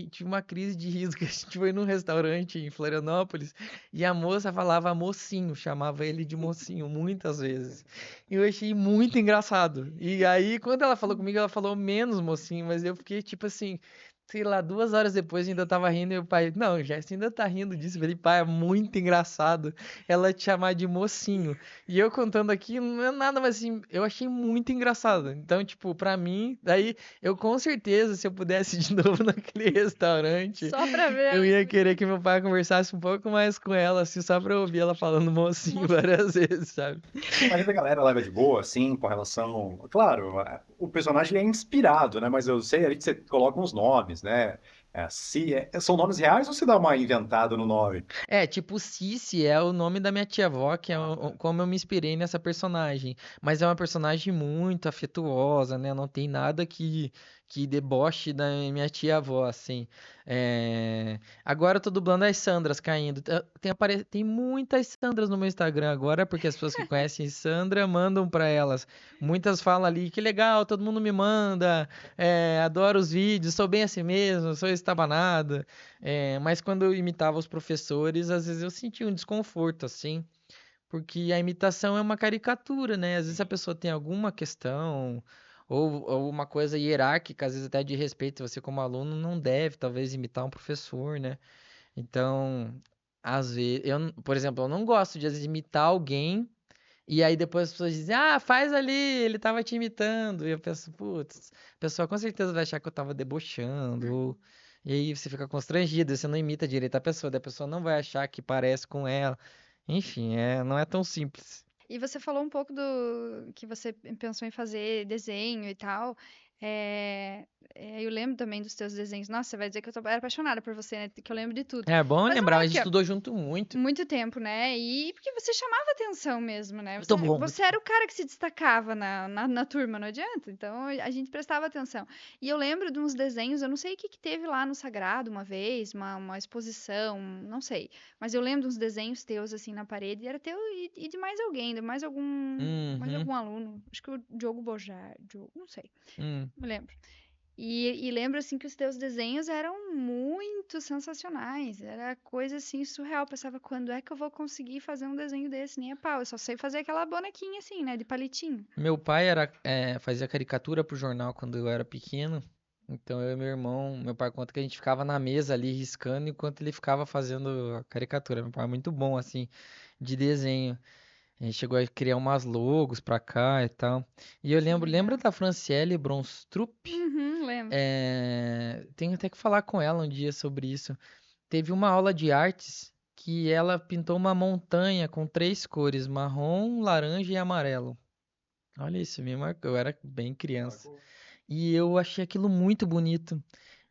tive uma crise de riso que a gente foi num restaurante em Florianópolis e a moça falava mocinho, chamava ele de mocinho muitas vezes. E eu achei muito engraçado. E aí, quando ela falou comigo, ela falou menos mocinho, mas eu fiquei tipo assim, sei lá, 2 horas depois ainda tava rindo e o pai, não, já você ainda tá rindo disso. Eu falei, pai, é muito engraçado ela te chamar de mocinho. E eu contando aqui, não é nada, mas assim, eu achei muito engraçado. Então, tipo, pra mim, daí eu com certeza, se eu pudesse ir de novo naquele restaurante, Só pra ver. eu ia querer que meu pai conversasse um pouco mais com ela, assim, só pra eu ouvir ela falando mocinho várias vezes, sabe? Mas a galera leva de boa, assim, com relação. Claro, o personagem é inspirado, né? Mas eu sei ali que você coloca uns nomes, né? São nomes reais ou você dá uma inventada no nome? É, tipo, Cici é o nome da minha tia-avó, que é como eu me inspirei nessa personagem. Mas é uma personagem muito afetuosa, né? Não tem nada que deboche da minha tia-avó, assim. Agora eu tô dublando as Sandras caindo. Tem muitas Sandras no meu Instagram agora, porque as pessoas que conhecem Sandra mandam pra elas. Muitas falam ali, que legal, todo mundo me manda, adoro os vídeos, sou bem assim mesmo, sou estabanada. Mas quando eu imitava os professores, às vezes eu sentia um desconforto, assim, porque a imitação é uma caricatura, né? Às vezes a pessoa tem alguma questão, ou uma coisa hierárquica, às vezes até de respeito, você como aluno não deve, talvez, imitar um professor, né? Então, às vezes, por exemplo, eu não gosto de às vezes, imitar alguém, e aí depois as pessoas dizem, ah, faz ali, ele tava te imitando, e eu penso, putz, a pessoa com certeza vai achar que eu tava debochando, e aí você fica constrangido, você não imita direito a pessoa não vai achar que parece com ela. Enfim, não é tão simples. E você falou um pouco do que você pensou em fazer desenho e tal. É, eu lembro também dos teus desenhos. Nossa, você vai dizer que era apaixonada por você, né? Que eu lembro de tudo. É bom Mas lembrar, vamos a aqui, gente ó. estudou junto muito. Muito tempo, né? E porque você chamava atenção mesmo, né? Muito bom, Você era o cara que se destacava na turma, não adianta. Então a gente prestava atenção. E eu lembro de uns desenhos, eu não sei o que que teve lá no Sagrado uma vez, uma exposição, não sei. Mas eu lembro de uns desenhos teus assim na parede, e era teu e de mais alguém, de mais Uhum, algum aluno. Acho que o Diogo Bojar, não sei, hum. não me lembro. E lembro, assim, que os teus desenhos eram muito sensacionais. Era coisa, assim, surreal. Eu pensava, quando é que eu vou conseguir fazer um desenho desse? Nem a pau. Eu só sei fazer aquela bonequinha, assim, né? De palitinho. Meu pai fazia caricatura pro jornal quando eu era pequeno. Então eu e meu pai conta que a gente ficava na mesa ali riscando enquanto ele ficava fazendo a caricatura. Meu pai é muito bom assim de desenho. A gente chegou a criar umas logos pra cá e tal. E eu Que lembra legal. da Franciele Bronstrup? Uhum, lembro. Tenho até que falar com ela um dia sobre isso. Teve uma aula de artes que ela pintou uma montanha com 3 cores, marrom, laranja e amarelo. Olha isso, me marcou. Eu era bem criança. E eu achei aquilo muito bonito.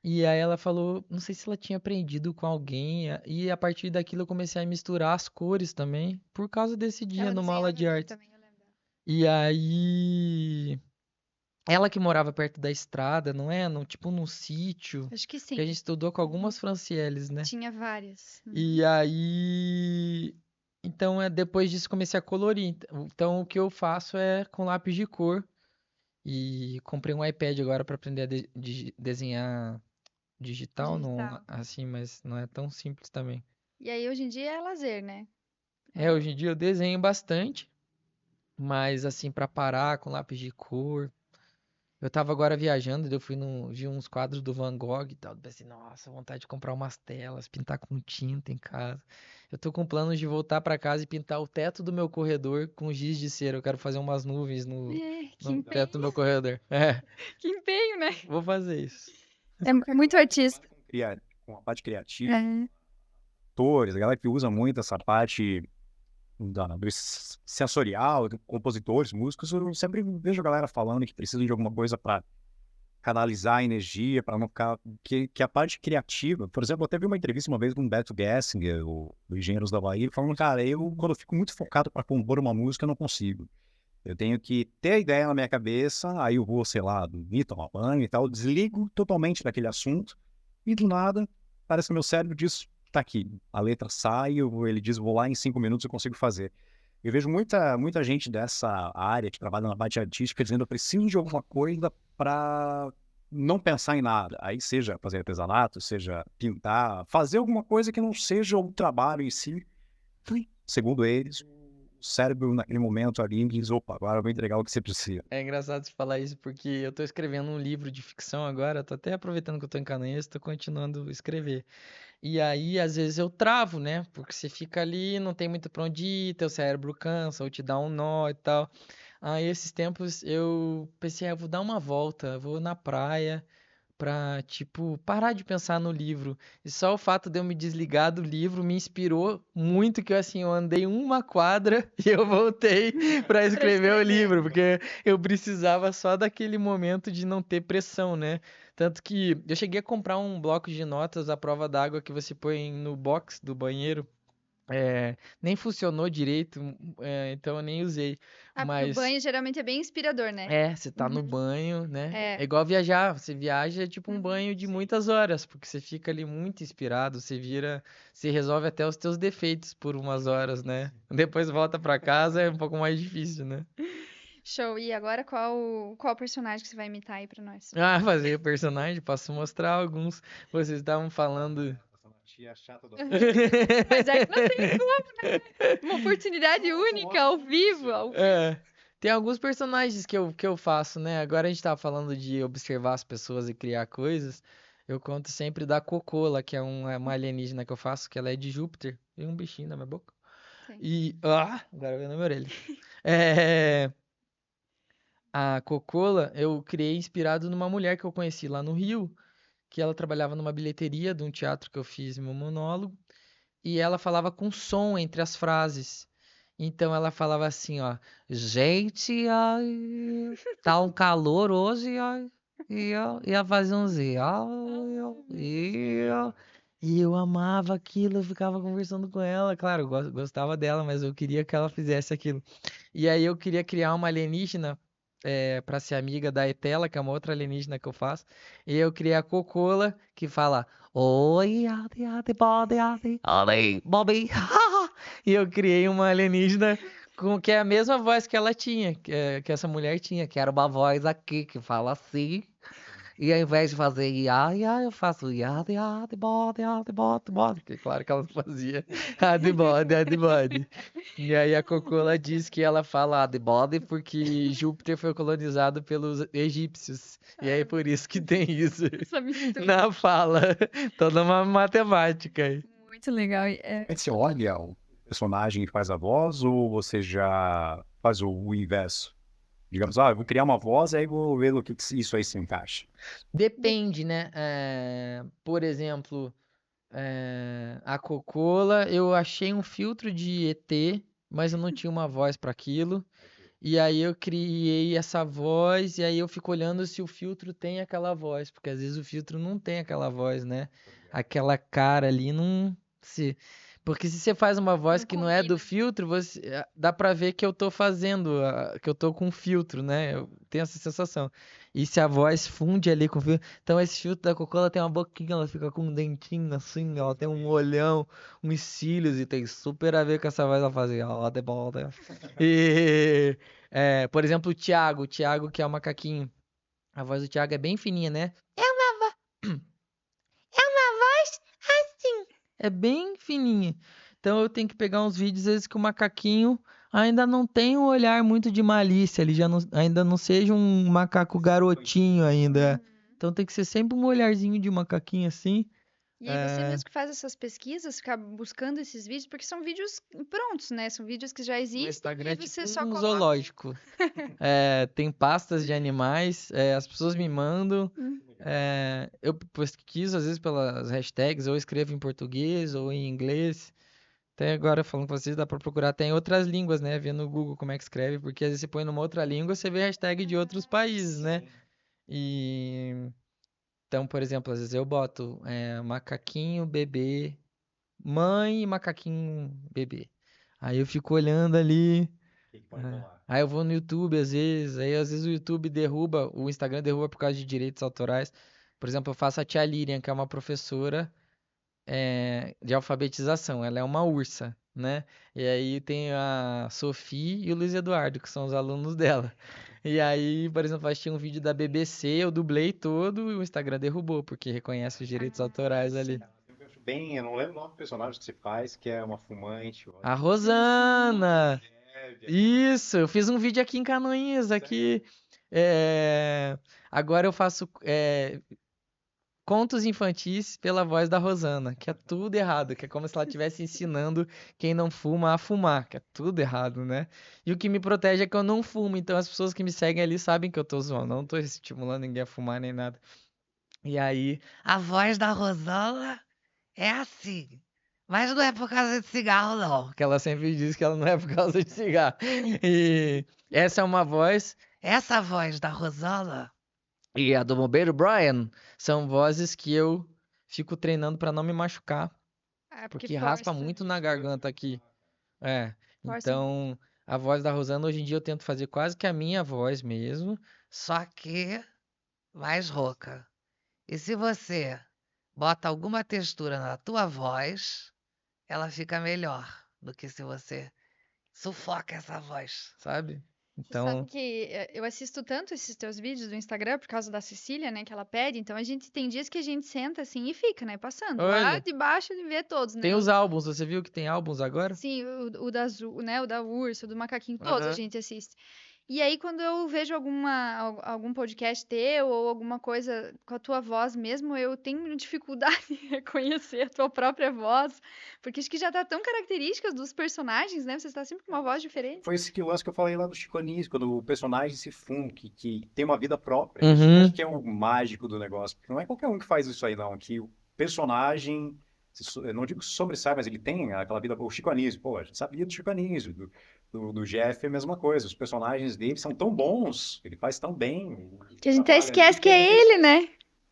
E aí ela falou, não sei se ela tinha aprendido com alguém, e a partir daquilo eu comecei a misturar as cores também, por causa desse dia Ela numa aula desenhava de bem artes. também, eu lembro. E aí, ela que morava perto da estrada, não é? Tipo num sítio, Acho que que a sim. gente estudou com Uhum. algumas Francieles, né? Tinha várias. Uhum. E aí, então depois disso comecei a colorir. Então o que eu faço é com lápis de cor. E comprei um iPad agora para aprender a desenhar digital, não, Digital. assim, mas não é tão simples também. E aí, hoje em dia, é lazer, né? Hoje em dia eu desenho bastante, mas assim, para parar com lápis de cor. Eu tava agora viajando, daí eu vi uns quadros do Van Gogh e tal. Pensei, nossa, vontade de comprar umas telas, pintar com tinta em casa. Eu tô com planos de voltar para casa e pintar o teto do meu corredor com giz de cera. Eu quero fazer umas nuvens Que no teto do empenho. meu corredor. É, Que empenho, né? vou fazer isso. É muito artista. Com a parte criativa, É. atores, a galera que usa muito essa parte do sensorial, compositores, músicos, eu sempre vejo a galera falando que precisam de alguma coisa para canalizar a energia, para não ficar. Que a parte criativa, por exemplo, eu teve uma entrevista uma vez com o Beto Gessinger, do Engenheiros da Bahia, falando, cara, quando eu fico muito focado para compor uma música, eu não consigo. Eu tenho que ter a ideia na minha cabeça, aí eu vou, sei lá, dormir, tomar banho e tal, desligo totalmente daquele assunto, e do nada, parece que meu cérebro diz, tá aqui, a letra sai, ele diz, vou lá em 5 minutos eu consigo fazer. Eu vejo muita gente dessa área que trabalha na parte artística dizendo, eu preciso de alguma coisa para não pensar em nada. Aí seja fazer artesanato, seja pintar, fazer alguma coisa que não seja o trabalho em si. Segundo eles, cérebro naquele momento ali diz, opa, agora eu vou entregar o que você precisa. É engraçado você falar isso, porque eu tô escrevendo um livro de ficção agora, tô até aproveitando que eu tô em Canoinhas, tô continuando a escrever. E aí, às vezes, eu travo, né? Porque você fica ali, não tem muito pra onde ir, teu cérebro cansa, ou te dá um nó e tal. Aí, esses tempos, eu pensei, eu vou dar uma volta, vou na praia pra, tipo, parar de pensar no livro. E só o fato de eu me desligar do livro me inspirou muito, que assim, eu andei uma quadra e eu voltei pra escrever o escrever. livro, porque eu precisava só daquele momento de não ter pressão, né? Tanto que eu cheguei a comprar um bloco de notas à prova d'água que você põe no box do banheiro. Nem funcionou direito, então eu nem usei. Ah, porque o Mas banho geralmente é bem inspirador, né? você tá no Uhum. banho, né? É. É igual viajar. Você viaja é tipo um Uhum. banho de muitas horas, porque você fica ali muito inspirado, você resolve até os teus defeitos por umas horas, né? Depois volta pra casa, é um pouco mais difícil, né? Show. E agora qual personagem que você vai imitar aí pra nós? Ah, fazer o personagem, posso mostrar alguns. Vocês estavam falando. Tia chata do... Mas é que não tem como, né? Uma oportunidade única, ao vivo. É, tem alguns personagens que eu faço, né? Agora a gente tava falando de observar as pessoas e criar coisas. Eu conto sempre da Cocola, que é uma alienígena que eu faço, que ela é de Júpiter. Tem um bichinho na minha boca. Sim. E. Agora veio na minha orelha. É, a Cocola eu criei inspirado numa mulher que eu conheci lá no Rio, que ela trabalhava numa bilheteria de um teatro que eu fiz meu monólogo. E ela falava com som entre as frases. Então ela falava assim, ó, gente, ai, tá um calor hoje, ai, ia fazer um Z, e eu amava aquilo, eu ficava conversando com ela, claro, eu gostava dela, mas eu queria que ela fizesse aquilo. E aí eu queria criar uma alienígena para ser amiga da Etela, que é uma outra alienígena que eu faço. E eu criei a Cocola, que fala oi, ate, ate, pode, ate, ate, Bobby. E eu criei uma alienígena que é a mesma voz que ela tinha, que essa mulher tinha, que era uma voz aqui que fala assim. E ao invés de fazer ia, eu faço ia, de bode. Que claro que ela fazia de bode. E aí a Cocola diz que ela fala de bode porque Júpiter foi colonizado pelos egípcios. E aí por isso que tem isso Essa mistura. na fala. Toda uma matemática aí. Muito legal. Você olha o personagem que faz a voz ou você já faz o inverso? Digamos, eu vou criar uma voz e aí vou ver o que isso aí se encaixa. Depende, né? Por exemplo, a Cocola, eu achei um filtro de ET, mas eu não tinha uma voz para aquilo. E aí eu criei essa voz e aí eu fico olhando se o filtro tem aquela voz, porque às vezes o filtro não tem aquela voz, né? Aquela cara ali não se porque se você faz uma voz Não que não é do combina. filtro, dá pra ver que eu tô fazendo, que eu tô com filtro, né? Eu tenho essa sensação. E se a voz funde ali com o filtro, então esse filtro da Coca-Cola tem uma boquinha, ela fica com um dentinho assim, ela tem um olhão, uns cílios e tem super a ver com essa voz ela fazia, ó, de volta. E por exemplo, o Thiago que é o macaquinho. A voz do Thiago é bem fininha, né? É bem fininha. Então eu tenho que pegar uns vídeos, às vezes, que o macaquinho ainda não tem um olhar muito de malícia, ele já ainda não seja um macaco garotinho ainda. Então tem que ser sempre um olharzinho de macaquinho assim. E aí você mesmo que faz essas pesquisas, ficar buscando esses vídeos, porque são vídeos prontos, né? São vídeos que já No existem Instagram e é você tipo só um coloca. zoológico. Tem pastas de animais, as pessoas me mandam. Hum. Eu pesquiso às vezes pelas hashtags, ou escrevo em português ou em inglês. Até agora falando com vocês, dá pra procurar até em outras línguas, né? Ver no Google como é que escreve, porque às vezes você põe numa outra língua, você vê hashtag de outros países, né? E então, por exemplo, às vezes eu boto macaquinho bebê, mãe e macaquinho bebê. Aí eu fico olhando ali. Aí eu vou no YouTube às vezes o YouTube derruba, o Instagram derruba por causa de direitos autorais. Por exemplo, eu faço a tia Lilian, que é uma professora de alfabetização. Ela é uma ursa, né? E aí tem a Sophie e o Luiz Eduardo, que são os alunos dela. E aí, por exemplo, eu assisti um vídeo da BBC, eu dublei todo e o Instagram derrubou, porque reconhece os direitos autorais ali. Bem, eu não lembro o nome do personagem que você faz, que é uma fumante. A Rosana! Isso, eu fiz um vídeo aqui em Canoinhas, aqui. Agora eu faço contos infantis pela voz da Rosana, que é tudo errado, que é como se ela estivesse ensinando quem não fuma a fumar, que é tudo errado, né? E o que me protege é que eu não fumo, então as pessoas que me seguem ali sabem que eu tô zoando, não tô estimulando ninguém a fumar nem nada. E aí, a voz da Rosana é assim. Mas não é por causa de cigarro, não. Que ela sempre diz que ela não é por causa de cigarro. E essa é uma voz. Essa voz da Rosana e a do bombeiro Brian são vozes que eu fico treinando pra não me machucar, Porque porque raspa força. muito na garganta aqui. É. Força. Então, a voz da Rosana hoje em dia eu tento fazer quase que a minha voz mesmo, só que mais rouca. E se você bota alguma textura na tua voz, ela fica melhor do que se você sufoca essa voz, sabe? Você sabe Então, que eu assisto tanto esses teus vídeos do Instagram por causa da Cecília, né, que ela pede, então a gente tem dias que a gente senta assim e fica, né, passando lá olha, debaixo de ver todos, tem né? os álbuns, você viu que tem álbuns agora? Sim, o da Azul, né, o da Urso, o do Macaquinho, todos a Aham. gente assiste. E aí, quando eu vejo algum podcast teu ou alguma coisa com a tua voz mesmo, eu tenho dificuldade em reconhecer a tua própria voz, porque acho que já tá tão característica dos personagens, né? Você está sempre com uma voz diferente. Foi esse que o lance que eu falei lá do Chico Anísio, quando o personagem se funde, que tem uma vida própria. Isso que eu Uhum. acho que é o mágico do negócio. Porque não é qualquer um que faz isso aí, não. Que o personagem, eu não digo que sobressai, mas ele tem aquela vida. O Chico Anísio, pô, a gente sabia do Chico Anísio, do Jeff é a mesma coisa. Os personagens dele são tão bons, ele faz tão bem. O Que a gente até trabalho ali, esquece que é ele, né?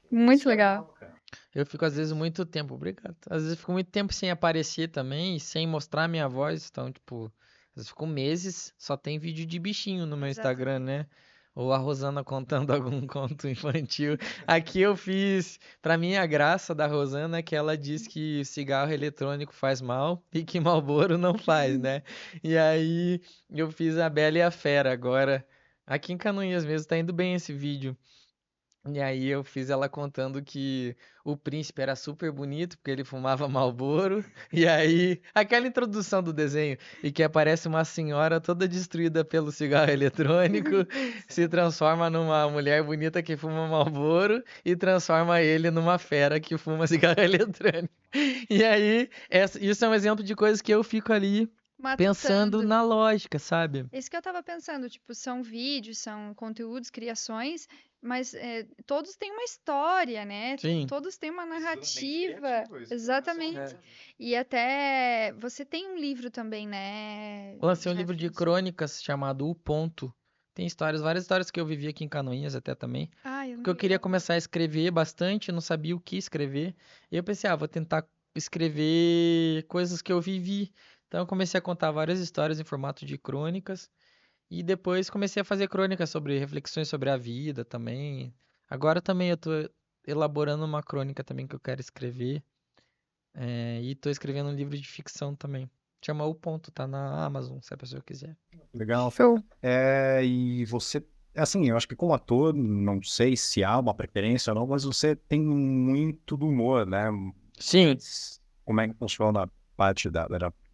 Muito isso que é legal. cara. Eu fico às vezes muito tempo, obrigado. Às vezes fico muito tempo sem aparecer também, e sem mostrar minha voz, então, tipo, às vezes fico meses, só tem vídeo de bichinho no meu Instagram, né? Ou a Rosana contando algum conto infantil. Aqui eu fiz, pra mim a graça da Rosana é que ela diz que cigarro eletrônico faz mal e que Marlboro não faz, né? E aí eu fiz a Bela e a Fera agora. Aqui em Canoinhas mesmo, tá indo bem esse vídeo. E aí eu fiz ela contando que o príncipe era super bonito porque ele fumava Marlboro. E aí, aquela introdução do desenho e que aparece uma senhora toda destruída pelo cigarro eletrônico, se transforma numa mulher bonita que fuma Marlboro e transforma ele numa fera que fuma cigarro eletrônico. E aí, isso é um exemplo de coisas que eu fico ali pensando Matutando. na lógica, sabe? Isso que eu tava pensando, tipo, são vídeos, são conteúdos, criações, mas todos têm uma história, né? Sim. Todos têm uma Extremamente narrativa. criativo, isso. Exatamente. E até você tem um livro também, né? Lancei um livro de Jefferson? crônicas chamado O Ponto. Tem histórias, várias histórias que eu vivi aqui em Canoinhas até também. Ah, eu não Porque eu li queria ainda. começar a escrever bastante, não sabia o que escrever. E eu pensei, vou tentar escrever coisas que eu vivi. Então eu comecei a contar várias histórias em formato de crônicas. E depois comecei a fazer crônicas sobre reflexões sobre a vida também. Agora também eu tô elaborando uma crônica também que eu quero escrever. E tô escrevendo um livro de ficção também. Chama O Ponto, tá na Amazon, se a pessoa quiser. Legal. Show. E você, assim, eu acho que como ator, não sei se há uma preferência ou não, mas você tem muito do humor, né? Sim. Como é que funciona a parte da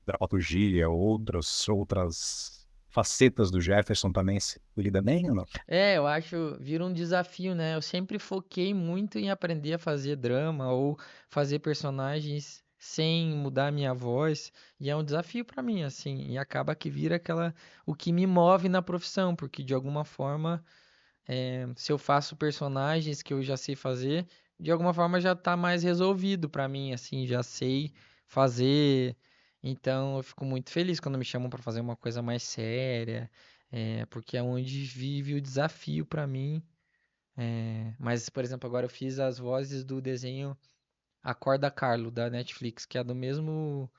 dramaturgia, outras facetas do Jefferson também se lida bem ou não? Eu acho, vira um desafio, né? Eu sempre foquei muito em aprender a fazer drama ou fazer personagens sem mudar a minha voz, e é um desafio pra mim, assim, e acaba que vira o que me move na profissão, porque de alguma forma, se eu faço personagens que eu já sei fazer, de alguma forma já tá mais resolvido pra mim, assim, já sei fazer. Então eu fico muito feliz quando me chamam pra fazer uma coisa mais séria, porque é onde vive o desafio pra mim. Mas, por exemplo, agora eu fiz as vozes do desenho Acorda Carlo, da Netflix, que é do mesmo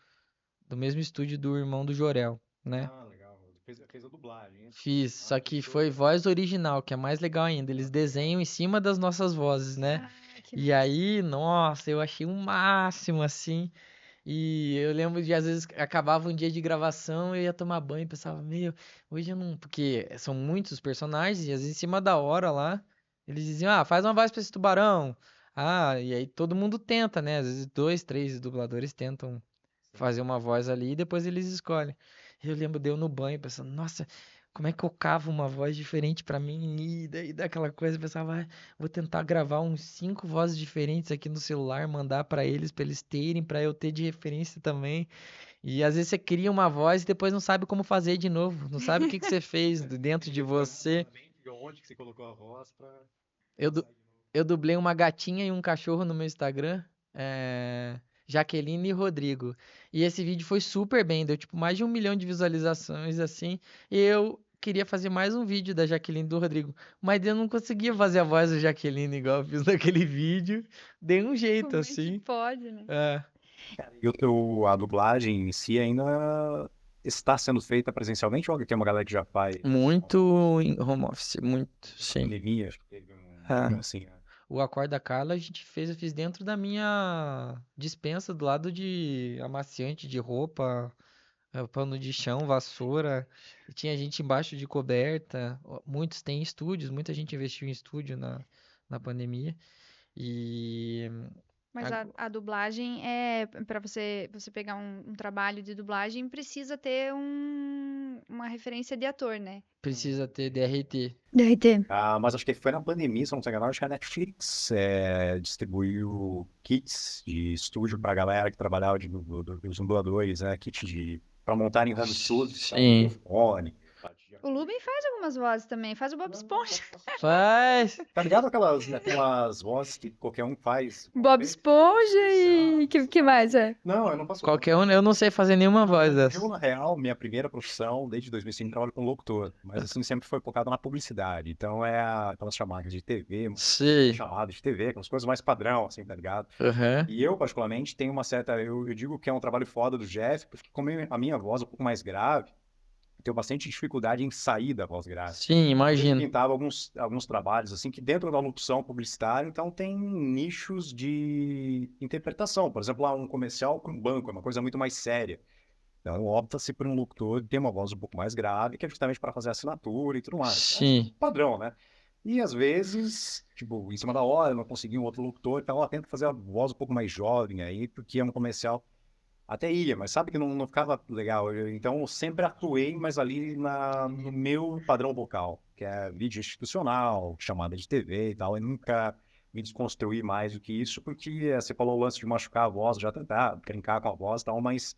estúdio do Irmão do Jorel, né? Ah, legal. Fez a dublagem, hein? Fiz, só que foi voz original, que é mais legal ainda. Eles desenham em cima das nossas vozes, né? Ah, que E massa. aí, nossa, eu achei o máximo, assim. E eu lembro de, às vezes, acabava um dia de gravação, eu ia tomar banho e pensava, meu, hoje eu não. Porque são muitos personagens, e às vezes em cima da hora lá, eles diziam, faz uma voz pra esse tubarão. E aí todo mundo tenta, né? Às vezes dois, três dubladores tentam fazer uma voz ali e depois eles escolhem. Eu lembro de eu no banho pensando, nossa, como é que eu cavo uma voz diferente pra mim? E daí daquela coisa, eu pensava, vou tentar gravar uns 5 vozes diferentes aqui no celular, mandar pra eles terem, pra eu ter de referência também. E às vezes você cria uma voz e depois não sabe como fazer de novo, não sabe o que que você fez dentro de você. Onde que você colocou a voz pra Eu, du- eu dublei uma gatinha e um cachorro no meu Instagram, Jaqueline e Rodrigo. E esse vídeo foi super bem, deu tipo mais de 1 milhão de visualizações, assim. E eu queria fazer mais um vídeo da Jaqueline e do Rodrigo, mas eu não conseguia fazer a voz da Jaqueline igual eu fiz naquele vídeo. Dei um jeito, Como é que assim. pode, né? É, E a dublagem em si ainda está sendo feita presencialmente ou tem uma galera que já faz muito em home office, muito, sim. pandemia? Acho que teve É. assim, O Acorda Carla eu fiz dentro da minha despensa, do lado de amaciante de roupa, pano de chão, vassoura. E tinha gente embaixo de coberta. Muitos têm estúdios, muita gente investiu em estúdio na pandemia. E Mas a- a dublagem é para você pegar um trabalho de dublagem precisa ter uma referência de ator, né? precisa ter DRT. DRT. Mas acho que foi na pandemia, se eu não me engano, acho que a Netflix distribuiu kits de estúdio para a galera que trabalhava dos dubladores, né? Kit para montarem home studios, Sim. fone. O Lubin faz algumas vozes também, faz o Bob Esponja. Faz. Tá ligado aquelas vozes que qualquer um faz? Bob Esponja e que mais é? Não, eu não posso. Qualquer um, eu não sei fazer nenhuma voz dessa. Eu, na real, minha primeira profissão, desde 2005, trabalho como locutor. Mas, assim, sempre foi focado na publicidade. Então, aquelas chamadas de TV, Sim. chamadas de TV, aquelas coisas mais padrão, assim, tá ligado? Aham. E eu, particularmente, tenho uma certa... Eu digo que é um trabalho foda do Jeff, porque como a minha voz é um pouco mais grave, eu tenho bastante dificuldade em sair da voz grave. Sim, Ele imagino. pintava alguns trabalhos, assim, que dentro da locução publicitária, então, tem nichos de interpretação. Por exemplo, lá um comercial com um banco, é uma coisa muito mais séria. Então, opta-se por um locutor que tem uma voz um pouco mais grave, que é justamente para fazer assinatura e tudo mais. Sim. Padrão, né? E às vezes, tipo, em cima da hora, eu não consegui um outro locutor, então eu tento fazer a voz um pouco mais jovem aí, porque é um comercial. Até ia, mas sabe que não ficava legal. Então eu sempre atuei, mas ali no meu padrão vocal, que é vídeo institucional, chamada de TV e tal. Eu nunca me desconstruí mais do que isso, porque você falou o lance de machucar a voz, já tentar brincar com a voz e tal, mas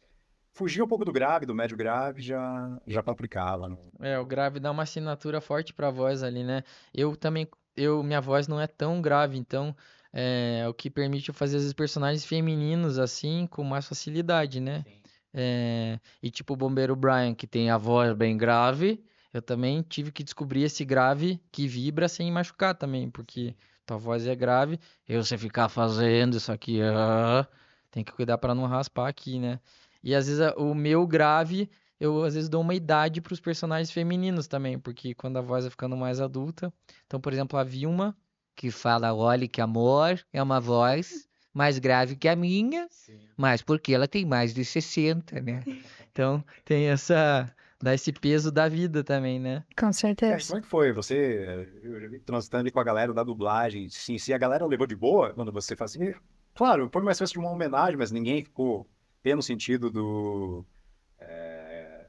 fugir um pouco do grave, do médio grave, já complicava, né? O grave dá uma assinatura forte pra voz ali, né? Eu também, minha voz não é tão grave, então o que permite eu fazer às vezes personagens femininos assim com mais facilidade, né? E tipo o Bombeiro Brian, que tem a voz bem grave, eu também tive que descobrir esse grave que vibra sem machucar também, porque tua voz é grave, e você ficar fazendo isso aqui, tem que cuidar pra não raspar aqui, né? E às vezes o meu grave eu às vezes dou uma idade para os personagens femininos também, porque quando a voz vai ficando mais adulta. Então, por exemplo, a Vilma, que fala, olhe que amor, é uma voz mais grave que a minha, mas porque ela tem mais de 60, né? Então, tem dá esse peso da vida também, né? Com E certeza. como é que foi? Eu já vi transitando ali com a galera da dublagem, sim, se a galera levou de boa quando você fazia. Claro, foi uma espécie de uma homenagem, mas ninguém ficou pelo sentido do.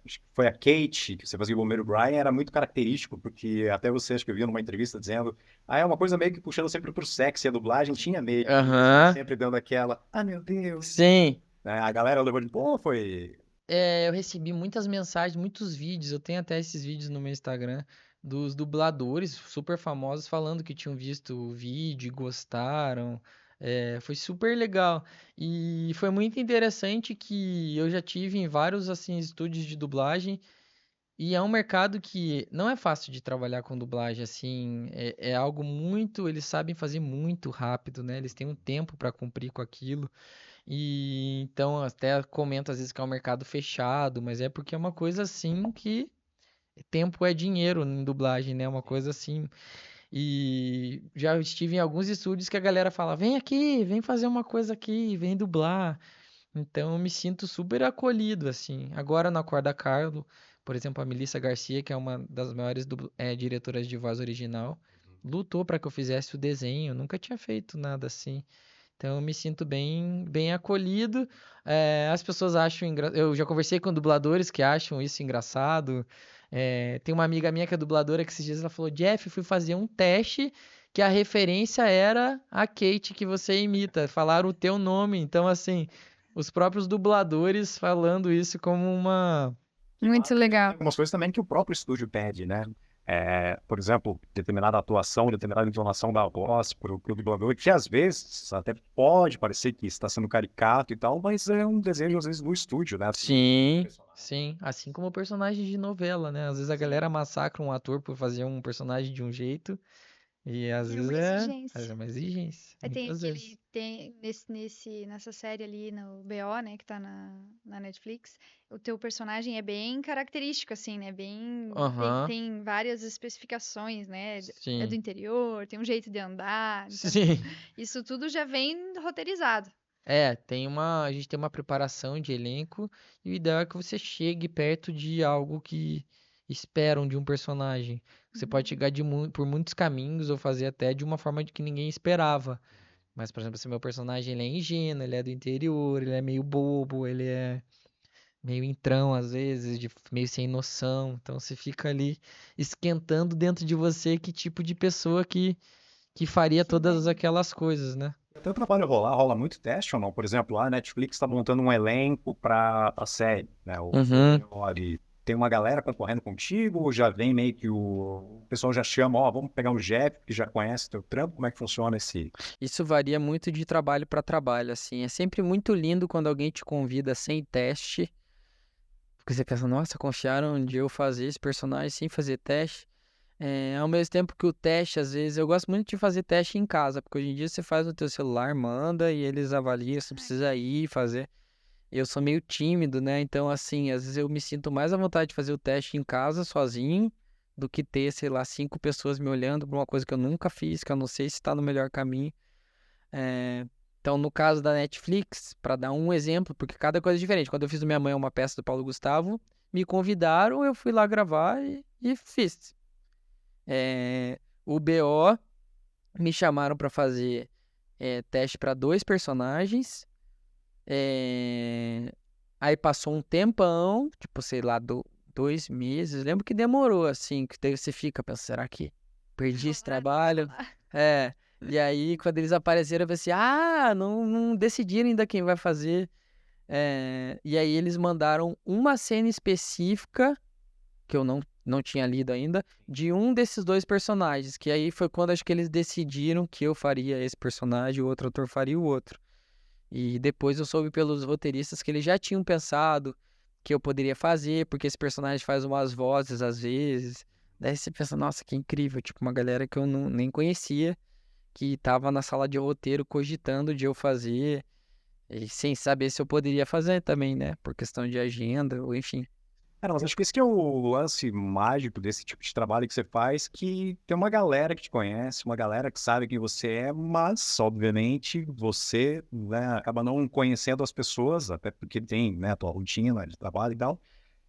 Acho que foi a Kate, que você fazia o Bombeiro Brian, era muito característico, porque até você, acho que eu vi numa entrevista dizendo, é uma coisa meio que puxando sempre pro sexo, e a dublagem tinha meio, Aham. sempre dando aquela, meu Deus. Sim. Né? A galera levou de boa, foi... Eu recebi muitas mensagens, muitos vídeos, eu tenho até esses vídeos no meu Instagram, dos dubladores super famosos falando que tinham visto o vídeo e gostaram. Foi super legal. E foi muito interessante que eu já tive em vários assim estúdios de dublagem e é um mercado que não é fácil de trabalhar com dublagem, assim, é algo muito, eles sabem fazer muito rápido, né? Eles têm um tempo para cumprir com aquilo. E então até comento às vezes que é um mercado fechado, mas é porque é uma coisa assim que tempo é dinheiro em dublagem, né? Uma coisa assim. E já estive em alguns estúdios que a galera fala: "Vem aqui, vem fazer uma coisa aqui, vem dublar". Então eu me sinto super acolhido assim. Agora na Corda Carlo, por exemplo, a Melissa Garcia, que é uma das maiores diretoras de voz original, lutou para que eu fizesse o desenho. Eu nunca tinha feito nada assim. Então eu me sinto bem acolhido. As pessoas acham eu já conversei com dubladores que acham isso engraçado. Tem uma amiga minha que é dubladora que esses dias ela falou: Jeff, fui fazer um teste que a referência era a Kate que você imita. Falaram o teu nome. Então, assim, os próprios dubladores falando isso como uma. Muito legal. Algumas coisas também que o próprio estúdio pede, né? Por exemplo, determinada atuação, determinada entonação da voz para o dublador, que às vezes até pode parecer que está sendo caricato e tal, mas é um desejo, às vezes, do estúdio, né? Sim. Assim como personagem de novela, né? Às vezes a galera massacra um ator por fazer um personagem de um jeito. E às vezes uma é exigência. uma exigência. Tem Muitas vezes. nessa série ali no BO, né, que tá na Netflix, o teu personagem é bem característico, assim, né? Aham, Tem várias especificações, né? É do sim. interior, tem um jeito de andar. Então, Sim. isso tudo já vem roteirizado. A gente tem uma preparação de elenco e o ideal é que você chegue perto de algo que esperam de um personagem. Você pode Uhum. chegar por muitos caminhos ou fazer até de uma forma de que ninguém esperava. Mas, por exemplo, se meu personagem ele é ingênuo, ele é do interior, ele é meio bobo, ele é meio entrão às vezes, meio sem noção. Então você fica ali esquentando dentro de você que tipo de pessoa que faria Que todas bem. aquelas coisas, né? Até o trabalho rola muito teste ou não? Por exemplo, a Netflix está montando um elenco para a série, né? Uhum. Tem uma galera concorrendo contigo, ou já vem meio que o pessoal já chama, ó, vamos pegar o Jeff, que já conhece teu trampo, como é que funciona esse... Isso varia muito de trabalho para trabalho, assim. É sempre muito lindo quando alguém te convida sem teste, porque você pensa, nossa, confiaram de eu fazer esse personagem sem fazer teste. Ao mesmo tempo que o teste, às vezes, eu gosto muito de fazer teste em casa, porque hoje em dia você faz no teu celular, manda e eles avaliam, você não precisa ir fazer. Eu sou meio tímido, né? Então, assim, às vezes eu me sinto mais à vontade de fazer o teste em casa, sozinho, do que ter, sei lá, 5 pessoas me olhando para uma coisa que eu nunca fiz, que eu não sei se está no melhor caminho. É, Então, no caso da Netflix, para dar um exemplo, porque cada coisa é diferente. Quando eu fiz do Minha Mãe uma peça do Paulo Gustavo, me convidaram, eu fui lá gravar e fiz. O BO me chamaram para fazer teste para 2 personagens. Aí passou um tempão, tipo, sei lá, 2 meses. Lembro que demorou, assim, que daí você fica pensando, será que perdi esse trabalho? É. E aí, quando eles apareceram, eu pensei, não decidiram ainda quem vai fazer. E aí eles mandaram uma cena específica, que eu não tinha lido ainda, de um desses 2 personagens. Que aí foi quando acho que eles decidiram que eu faria esse personagem, o outro ator faria o outro. E depois eu soube pelos roteiristas que eles já tinham pensado que eu poderia fazer, porque esse personagem faz umas vozes às vezes. Daí você pensa, nossa, que incrível, tipo, uma galera que eu nem conhecia, que tava na sala de roteiro cogitando de eu fazer, e sem saber se eu poderia fazer também, né? Por questão de agenda, ou enfim. Cara, mas acho que esse que é o lance mágico desse tipo de trabalho que você faz, que tem uma galera que te conhece, uma galera que sabe quem você é, mas, obviamente, você, né, acaba não conhecendo as pessoas, até porque tem, né, a tua rotina de trabalho e tal.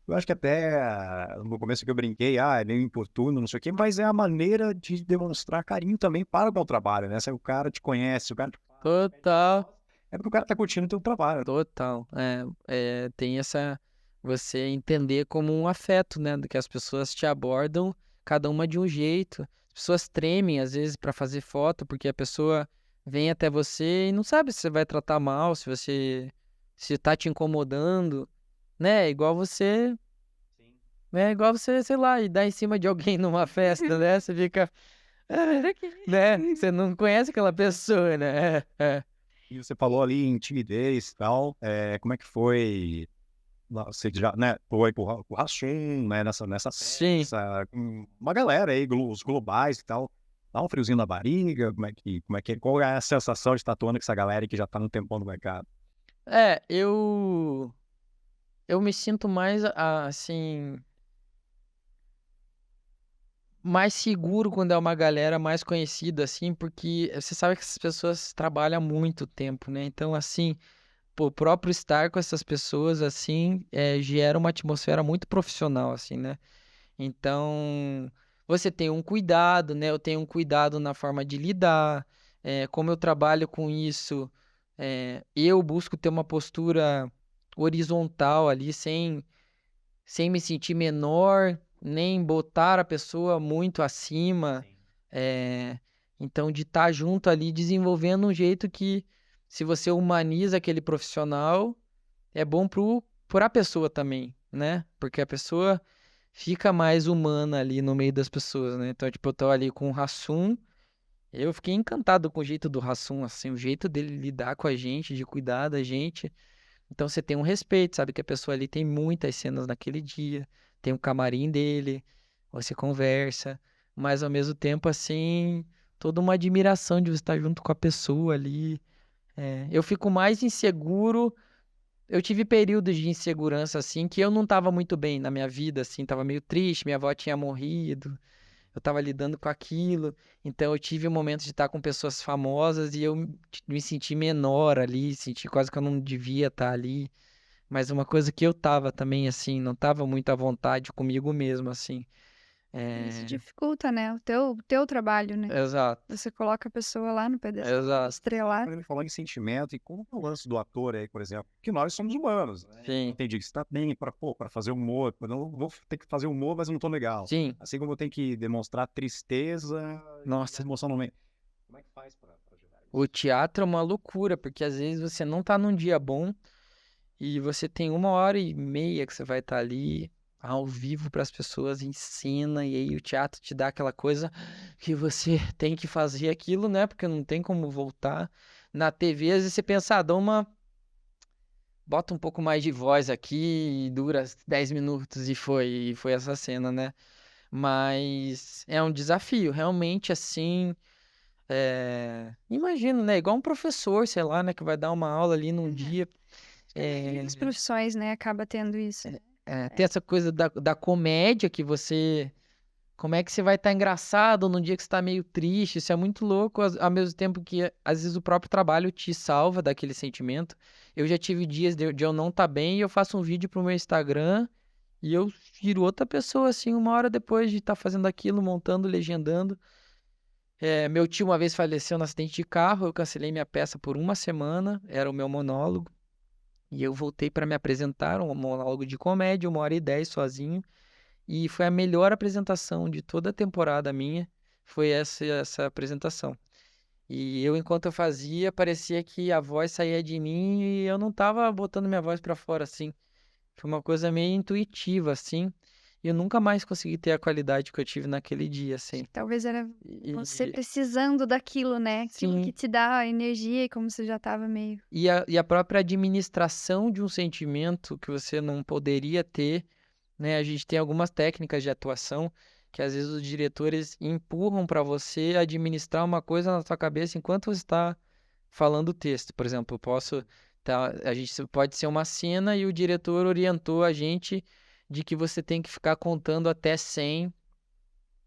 Eu acho que até no começo que eu brinquei, é meio importuno, não sei o quê, mas é a maneira de demonstrar carinho também para o teu trabalho, né? Se o cara te conhece, o cara te fala, Total. é porque o cara tá curtindo o teu trabalho. Total. Tem essa. Você entender como um afeto, né? Do que as pessoas te abordam, cada uma de um jeito. As pessoas tremem, às vezes, para fazer foto, porque a pessoa vem até você e não sabe se você vai tratar mal, se você. Se tá te incomodando, né? Igual você, sei lá, e dar em cima de alguém numa festa, né? Você fica. Né? Você não conhece aquela pessoa, né? E você falou ali em timidez e tal, como é que foi? Você já, né, foi pro Rachum, né, nessa Sim. peça, com uma galera aí, os globais e tal. Dá um friozinho na barriga, qual é a sensação de estar atuando com essa galera que já tá no tempão no mercado? Eu me sinto mais, assim, mais seguro quando é uma galera mais conhecida, assim, porque você sabe que essas pessoas trabalham há muito tempo, né? Então, assim, o próprio estar com essas pessoas, assim, gera uma atmosfera muito profissional, assim, né? Então, você tem um cuidado, né? Eu tenho um cuidado na forma de lidar. Como eu trabalho com isso, Eu busco ter uma postura horizontal ali, sem me sentir menor, nem botar a pessoa muito acima. É, então, de estar junto ali, desenvolvendo um jeito que, se você humaniza aquele profissional, é bom pra pessoa também, né? Porque a pessoa fica mais humana ali no meio das pessoas, né? Então, tipo, eu tô ali com o Hassum, eu fiquei encantado com o jeito do Hassum, assim, o jeito dele lidar com a gente, de cuidar da gente. Então, você tem um respeito, sabe que a pessoa ali tem muitas cenas naquele dia, tem o camarim dele, você conversa, mas ao mesmo tempo, assim, toda uma admiração de você estar junto com a pessoa ali. Eu fico mais inseguro. Eu tive períodos de insegurança, assim, que eu não estava muito bem na minha vida, assim, tava meio triste, minha avó tinha morrido, eu tava lidando com aquilo, então eu tive momentos de estar com pessoas famosas e eu me senti menor ali, senti quase que eu não devia estar ali, mas uma coisa que eu tava também, assim, não tava muito à vontade comigo mesmo, assim. Isso É... dificulta, né? O teu trabalho, né? Exato, Você coloca a pessoa lá no pedestal, exato, estrelar. Quando ele falou em sentimento e como é o lance do ator aí, por exemplo, que nós somos humanos, né? sim, Entendi que você tá bem para fazer humor, eu não vou ter que fazer humor, mas eu não tô legal. sim, Assim como eu tenho que demonstrar tristeza e nossa. emoção no meio. Como é que faz para ajudar O isso? teatro é uma loucura, porque às vezes você não tá num dia bom, e você tem 1h30 que você vai estar ali ao vivo para as pessoas em cena, e aí o teatro te dá aquela coisa que você tem que fazer aquilo, né? Porque não tem como voltar. Na TV, às vezes você pensa, bota um pouco mais de voz aqui e dura 10 minutos e foi essa cena, né? Mas é um desafio, realmente assim. Imagino, né? Igual um professor, sei lá, né? Que vai dar uma aula ali num dia. As profissões, né? Acaba tendo isso. Tem essa coisa da comédia que você. Como é que você vai estar engraçado num dia que você tá meio triste? Isso é muito louco, ao mesmo tempo que às vezes o próprio trabalho te salva daquele sentimento. Eu já tive dias de eu não estar bem e eu faço um vídeo pro meu Instagram e eu viro outra pessoa, assim, 1 hora depois de estar fazendo aquilo, montando, legendando. Meu tio uma vez faleceu no acidente de carro, eu cancelei minha peça por uma semana, era o meu monólogo. E eu voltei para me apresentar, um monólogo de comédia, 1h10 sozinho. E foi a melhor apresentação de toda a temporada minha, foi essa apresentação. E eu, enquanto eu fazia, parecia que a voz saía de mim e eu não tava botando minha voz para fora, assim. Foi uma coisa meio intuitiva, assim. E eu nunca mais consegui ter a qualidade que eu tive naquele dia, assim. Talvez era E, você precisando daquilo, né? Aquilo que sim, te dá energia e como você já tava meio. e a própria administração de um sentimento que você não poderia ter, né? A gente tem algumas técnicas de atuação que às vezes os diretores empurram para você administrar uma coisa na sua cabeça enquanto você está falando o texto. Por exemplo, a gente pode ser uma cena e o diretor orientou a gente de que você tem que ficar contando até 100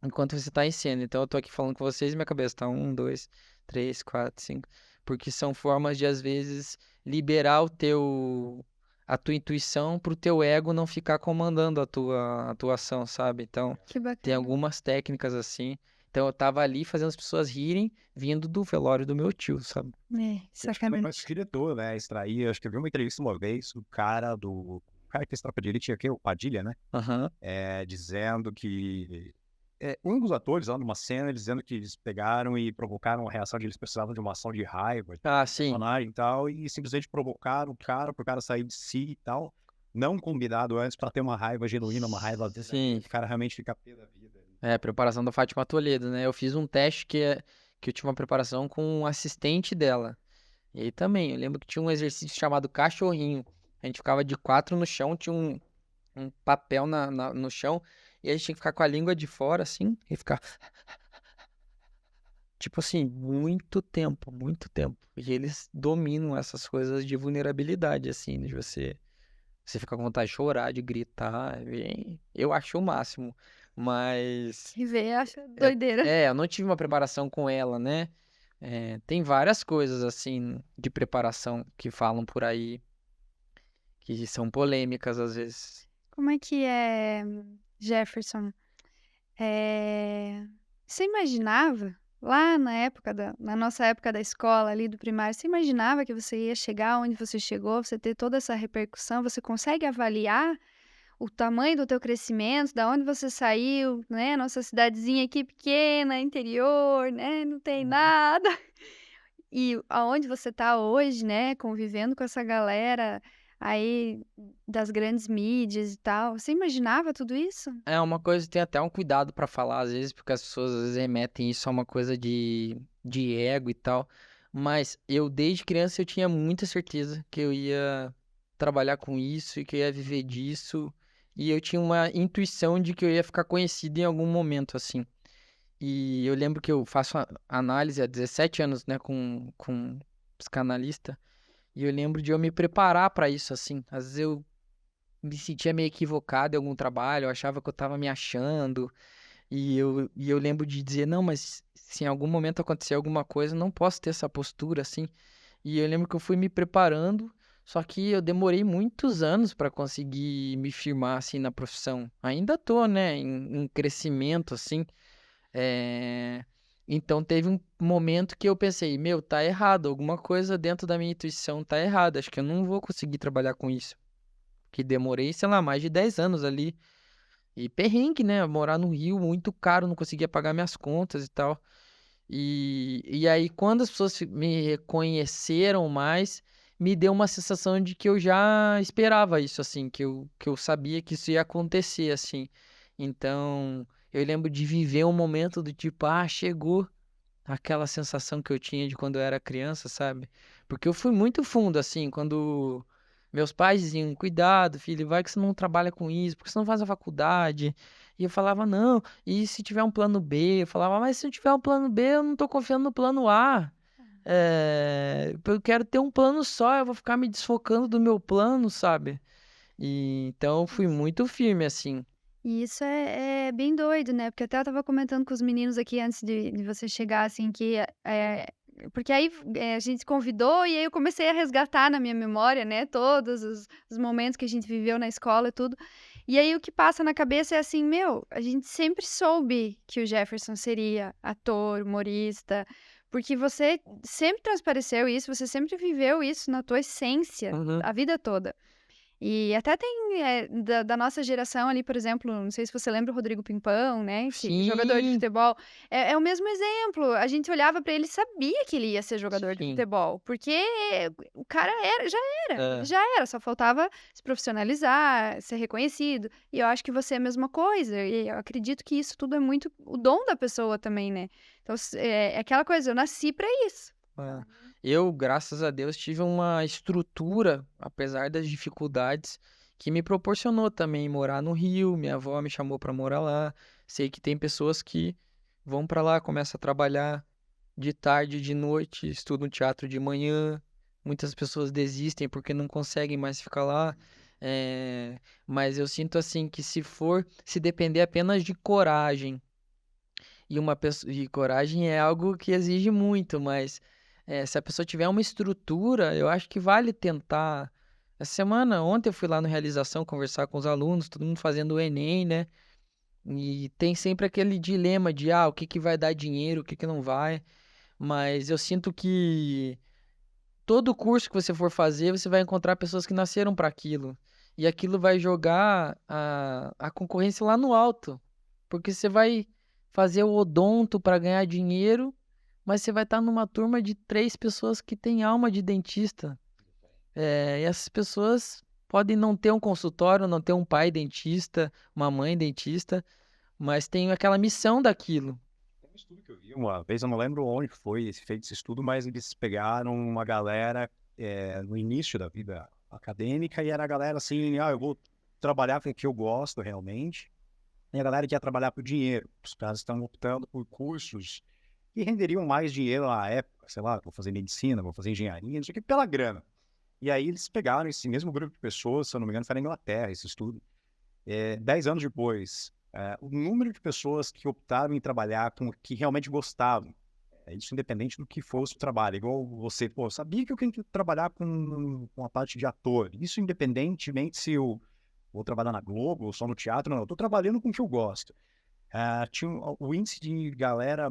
enquanto você está em cena. Então eu tô aqui falando com vocês e minha cabeça tá 1, 2, 3, 4, 5, porque são formas de às vezes liberar a tua intuição pro teu ego não ficar comandando a tua atuação, sabe? Então Que tem bacana. algumas técnicas assim. Então eu tava ali fazendo as pessoas rirem, vindo do velório do meu tio, sabe? Acho que também Sacanagem. nosso diretor, né? Extrair, acho que eu vi uma entrevista uma vez, o cara que fez Tropa de Elite aqui, o Padilha, né? Aham. Dizendo que um dos atores lá numa cena dizendo que eles pegaram e provocaram a reação de eles precisavam de uma ação de raiva Ah, do sim. personagem e tal, e simplesmente provocaram o cara pro cara sair de si e tal, não combinado antes pra ter uma raiva genuína, uma raiva Sim. o cara realmente ficar pé da vida. Preparação da Fátima Toledo, né? Eu fiz um teste que eu tinha uma preparação com um assistente dela. E aí também, eu lembro que tinha um exercício chamado cachorrinho. A gente ficava de quatro no chão, tinha um papel no chão, e a gente tinha que ficar com a língua de fora, assim, e ficar, tipo assim, muito tempo, muito tempo. E eles dominam essas coisas de vulnerabilidade, assim, de você ficar com vontade de chorar, de gritar. Eu acho o máximo. Mas Que vê, acha doideira. eu não tive uma preparação com ela, né? Tem várias coisas, assim, de preparação que falam por aí, que são polêmicas às vezes. Como é que é, Jefferson? Você imaginava lá na nossa época da escola ali do primário, você imaginava que você ia chegar onde você chegou, você ter toda essa repercussão, você consegue avaliar o tamanho do teu crescimento, da onde você saiu, né? Nossa cidadezinha aqui pequena, interior, né? Não tem nada. E aonde você tá hoje, né? Convivendo com essa galera aí das grandes mídias e tal. Você imaginava tudo isso? É uma coisa, tem até um cuidado pra falar, às vezes, porque as pessoas às vezes remetem isso a uma coisa de ego e tal. Mas eu, desde criança, eu tinha muita certeza que eu ia trabalhar com isso e que eu ia viver disso. E eu tinha uma intuição de que eu ia ficar conhecido em algum momento, assim. E eu lembro que eu faço análise há 17 anos, né, com psicanalista. E eu lembro de eu me preparar pra isso, assim. Às vezes eu me sentia meio equivocado em algum trabalho, eu achava que eu tava me achando, e eu lembro de dizer, não, mas se em algum momento acontecer alguma coisa, eu não posso ter essa postura, assim. E eu lembro que eu fui me preparando, só que eu demorei muitos anos para conseguir me firmar, assim, na profissão. Ainda tô, né, em crescimento, assim. É, Então teve um momento que eu pensei, meu, tá errado, alguma coisa dentro da minha intuição tá errada, acho que eu não vou conseguir trabalhar com isso. Que demorei, sei lá, mais de 10 anos ali. E perrengue, né? Morar no Rio, muito caro, não conseguia pagar minhas contas e tal. E aí, quando as pessoas me reconheceram mais, me deu uma sensação de que eu já esperava isso, assim, que eu sabia que isso ia acontecer, assim. Então, eu lembro de viver um momento do tipo, ah, chegou aquela sensação que eu tinha de quando eu era criança, sabe? Porque eu fui muito fundo, assim, quando meus pais diziam, cuidado, filho, vai que você não trabalha com isso, porque você não faz a faculdade. E eu falava, não, e se tiver um plano B? Eu falava, mas se eu tiver um plano B, eu não tô confiando no plano A. Eu quero ter um plano só, eu vou ficar me desfocando do meu plano, sabe? E então eu fui muito firme, assim. E isso é bem doido, né? Porque até eu estava comentando com os meninos aqui antes de você chegar, assim, que porque aí a gente se convidou e aí eu comecei a resgatar na minha memória, né? Todos os momentos que a gente viveu na escola e tudo. E aí o que passa na cabeça é assim, meu, a gente sempre soube que o Jefferson seria ator, humorista, porque você sempre transpareceu isso, você sempre viveu isso na tua essência, Uhum. a vida toda. E até tem da nossa geração ali, por exemplo, não sei se você lembra o Rodrigo Pimpão, né? Que, jogador de Sim, futebol. É o mesmo exemplo. A gente olhava pra ele e sabia que ele ia ser jogador de sim. futebol. Porque o cara já era. Ele É. já era. Só faltava se profissionalizar, ser reconhecido. E eu acho que você é a mesma coisa. E eu acredito que isso tudo é muito o dom da pessoa também, né? Então, é aquela coisa, eu nasci pra isso. É. Eu, graças a Deus, tive uma estrutura, apesar das dificuldades, que me proporcionou também morar no Rio. Minha avó me chamou para morar lá. Sei que tem pessoas que vão para lá, começam a trabalhar de tarde, de noite, estudam teatro de manhã. Muitas pessoas desistem porque não conseguem mais ficar lá. Mas eu sinto assim que se depender apenas de coragem e uma pessoa, e coragem é algo que exige muito, mas se a pessoa tiver uma estrutura, eu acho que vale tentar. Essa semana, ontem eu fui lá no Realização conversar com os alunos, todo mundo fazendo o Enem, né? E tem sempre aquele dilema de, o que que vai dar dinheiro, o que que não vai. Mas eu sinto que todo curso que você for fazer, você vai encontrar pessoas que nasceram para aquilo. E aquilo vai jogar a concorrência lá no alto. Porque você vai fazer o odonto para ganhar dinheiro, mas você vai estar numa turma de 3 pessoas que têm alma de dentista. E essas pessoas podem não ter um consultório, não ter um pai dentista, uma mãe dentista, mas tem aquela missão daquilo. Tem um estudo que eu vi uma vez, eu não lembro onde foi feito esse estudo, mas eles pegaram uma galera no início da vida acadêmica e era a galera assim, eu vou trabalhar com o que eu gosto realmente. E a galera que ia trabalhar por dinheiro. Os caras estão optando por cursos que renderiam mais dinheiro na época, sei lá, vou fazer medicina, vou fazer engenharia, não sei o que, pela grana. E aí eles pegaram esse mesmo grupo de pessoas, se eu não me engano, foi na Inglaterra esse estudo. 10 anos depois, o número de pessoas que optaram em trabalhar com o que realmente gostavam, isso independente do que fosse o trabalho, igual você, sabia que eu queria trabalhar com a parte de ator, isso independentemente se eu vou trabalhar na Globo ou só no teatro, não, eu tô trabalhando com o que eu gosto. Tinha o índice de galera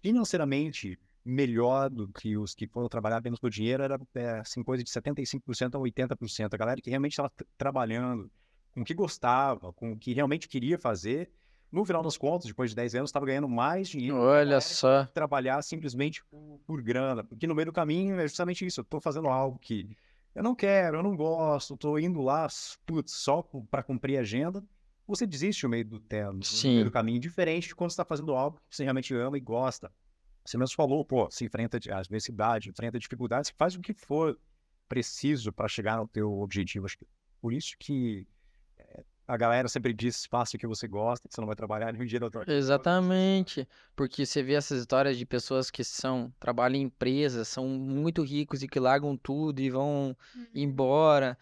financeiramente melhor do que os que foram trabalhar apenas por dinheiro, era assim, coisa de 75% a 80%. A galera que realmente estava trabalhando com o que gostava, com o que realmente queria fazer, no final das contas, depois de 10 anos, estava ganhando mais dinheiro do que a Olha galera que só. trabalhar simplesmente por grana. Porque no meio do caminho é justamente isso, eu estou fazendo algo que eu não quero, eu não gosto, estou indo lá putz, só para cumprir a agenda. Você desiste no meio do no meio do Sim. caminho, diferente de quando você está fazendo algo que você realmente ama e gosta. Você mesmo falou, pô, se enfrenta a adversidade, enfrenta dificuldades, faz o que for preciso para chegar no teu objetivo. Acho que por isso que a galera sempre diz, faça o que você gosta, que você não vai trabalhar nenhum dia da tua vida. Exatamente, porque você vê essas histórias de pessoas que trabalham em empresas, são muito ricos e que largam tudo e vão embora,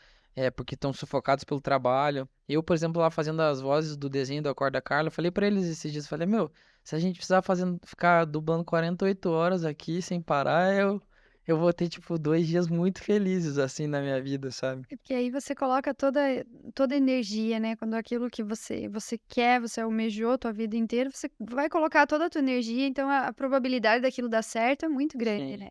porque estão sufocados pelo trabalho. Eu, por exemplo, lá fazendo as vozes do desenho do Acorda Carla, falei pra eles esses dias, falei, meu, se a gente precisar ficar dublando 48 horas aqui sem parar, eu vou ter, tipo, 2 dias muito felizes, assim, na minha vida, sabe? Porque aí você coloca toda a energia, né? Quando aquilo que você quer, você almejou tua vida inteira, você vai colocar toda a tua energia, então a probabilidade daquilo dar certo é muito grande, Sim. né?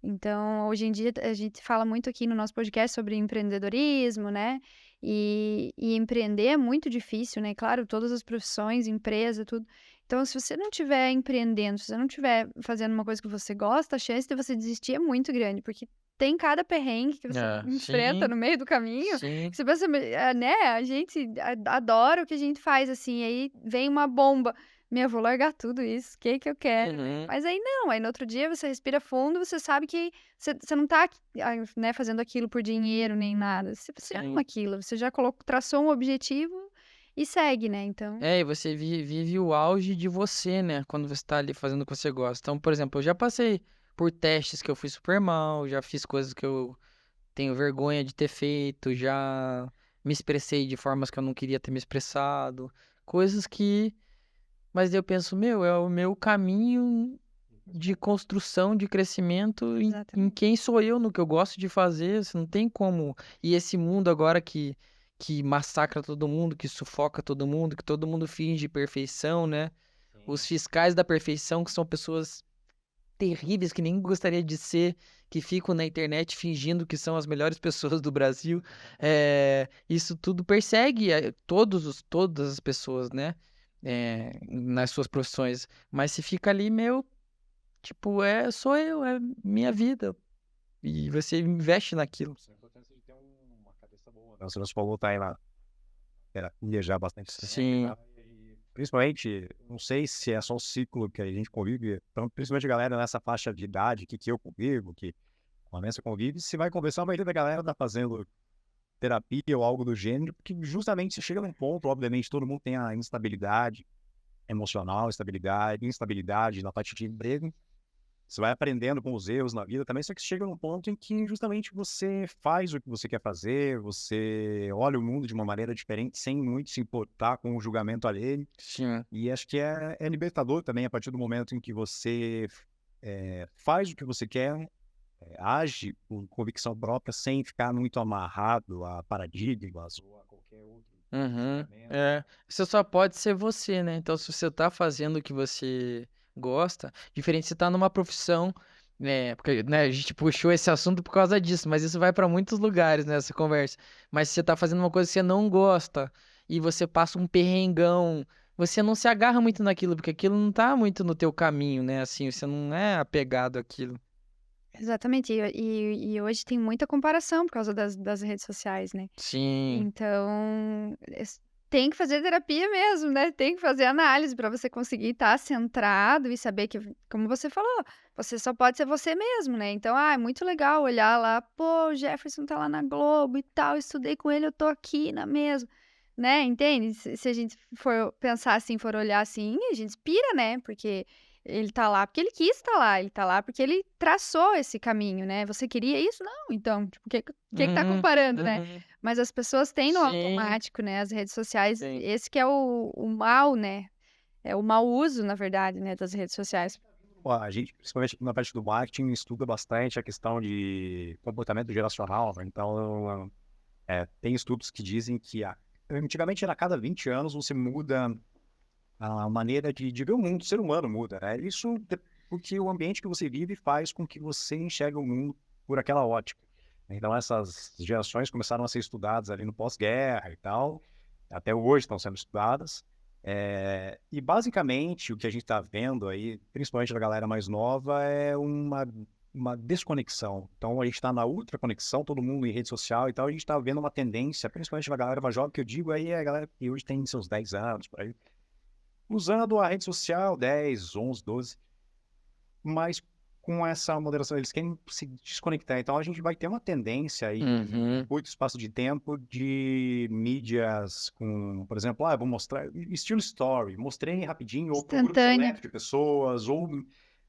Então, hoje em dia, a gente fala muito aqui no nosso podcast sobre empreendedorismo, né? E empreender é muito difícil, né? Claro, todas as profissões, empresa, tudo. Então, se você não estiver empreendendo, se você não estiver fazendo uma coisa que você gosta, a chance de você desistir é muito grande, porque tem cada perrengue que você enfrenta Sim, no meio do caminho, sim. que você pensa, né? A gente adora o que a gente faz, assim, aí vem uma bomba. Meu, vou largar tudo isso, o que eu quero, né? Uhum. Mas aí não, aí no outro dia você respira fundo, você sabe que você não tá, né, fazendo aquilo por dinheiro nem nada. Você Sim. ama aquilo, você já traçou um objetivo e segue, né? Então, E você vive o auge de você, né? Quando você tá ali fazendo o que você gosta. Então, por exemplo, eu já passei por testes que eu fui super mal, já fiz coisas que eu tenho vergonha de ter feito, já me expressei de formas que eu não queria ter me expressado, coisas que. Mas daí eu penso, meu, é o meu caminho de construção, de crescimento em exatamente. quem sou eu, no que eu gosto de fazer. Você não tem como. E esse mundo agora que massacra todo mundo, que sufoca todo mundo, que todo mundo finge perfeição, né? Os fiscais da perfeição, que são pessoas terríveis, que nem gostaria de ser, que ficam na internet fingindo que são as melhores pessoas do Brasil. Isso tudo persegue todas as pessoas, né? Nas suas profissões. Mas se fica ali, meu, tipo, sou eu, é minha vida. E você investe naquilo. Isso é a importância de ter uma cabeça boa. Né? Você falou, tá aí na terapia já há bastante tempo e Sim, tal. E, principalmente, não sei se é só o ciclo que a gente convive, então, principalmente a galera nessa faixa de idade que eu convivo, que a Vanessa convive, se vai conversar, a maioria da galera tá fazendo terapia ou algo do gênero, porque justamente você chega num ponto, obviamente, todo mundo tem a instabilidade emocional, instabilidade na parte de emprego. Você vai aprendendo com os erros na vida também, só que chega num ponto em que justamente você faz o que você quer fazer, você olha o mundo de uma maneira diferente, sem muito se importar com o julgamento alheio. sim. E acho que é libertador também a partir do momento em que você faz o que você quer, age com convicção própria, sem ficar muito amarrado a paradigmas ou a qualquer outro Uhum. julgamento. Você só pode ser você, né? Então, se você tá fazendo o que você gosta, diferente se você tá numa profissão, né? Porque, né, a gente puxou esse assunto por causa disso, mas isso vai pra muitos lugares nessa conversa. Mas se você tá fazendo uma coisa que você não gosta e você passa um perrengão, você não se agarra muito naquilo, porque aquilo não tá muito no teu caminho, né? Assim, você não é apegado àquilo. Exatamente. E hoje tem muita comparação por causa das redes sociais, né? Sim, Então, tem que fazer terapia mesmo, né? Tem que fazer análise para você conseguir estar centrado e saber que, como você falou, você só pode ser você mesmo, né? Então, é muito legal olhar lá, pô, o Jefferson tá lá na Globo e tal, estudei com ele, eu tô aqui na mesma, né? Entende? Se a gente for pensar assim, for olhar assim, a gente pira, né? Porque ele tá lá porque ele quis estar lá, ele tá lá porque ele traçou esse caminho, né? Você queria isso? Não, então, tipo, o que tá Uhum, comparando, né? uhum. Mas as pessoas têm no Sim, automático, né? As redes sociais, sim. esse que é o mal, né? É o mau uso, na verdade, né, das redes sociais. A gente, principalmente na parte do marketing, estuda bastante a questão de comportamento geracional, né? Então, tem estudos que dizem que antigamente era a cada 20 anos você muda a maneira de ver o mundo, o ser humano muda, né? Isso porque o ambiente que você vive faz com que você enxergue o mundo por aquela ótica. Então, essas gerações começaram a ser estudadas ali no pós-guerra e tal, até hoje estão sendo estudadas. E, basicamente, o que a gente está vendo aí, principalmente da galera mais nova, é uma desconexão. Então, a gente está na ultraconexão, todo mundo em rede social e tal, a gente está vendo uma tendência, principalmente da galera mais jovem, que eu digo aí é a galera que hoje tem seus 10 anos, por aí, usando a rede social, 10, 11, 12, mas com essa moderação, eles querem se desconectar. Então, a gente vai ter uma tendência aí, em muito espaço de tempo, de mídias com, por exemplo, eu vou mostrar, estilo story, mostrei rapidinho, ou para um grupo Instantânea. seleto de pessoas, ou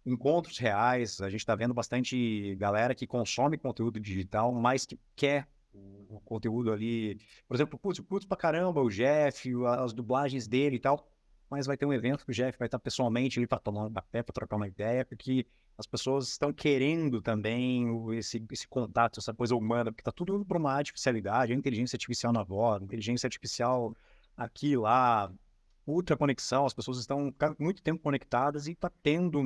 encontros reais. A gente está vendo bastante galera que consome conteúdo digital, mas que quer o conteúdo ali. Por exemplo, putz pra caramba o Jeff, as dublagens dele e tal, mas vai ter um evento que o Jeff vai estar pessoalmente ali para tomar um café, para trocar uma ideia, porque as pessoas estão querendo também esse contato, essa coisa humana, porque está tudo indo para uma artificialidade, a inteligência artificial na voz, inteligência artificial aqui e lá, ultra conexão, as pessoas estão muito tempo conectadas e está tendo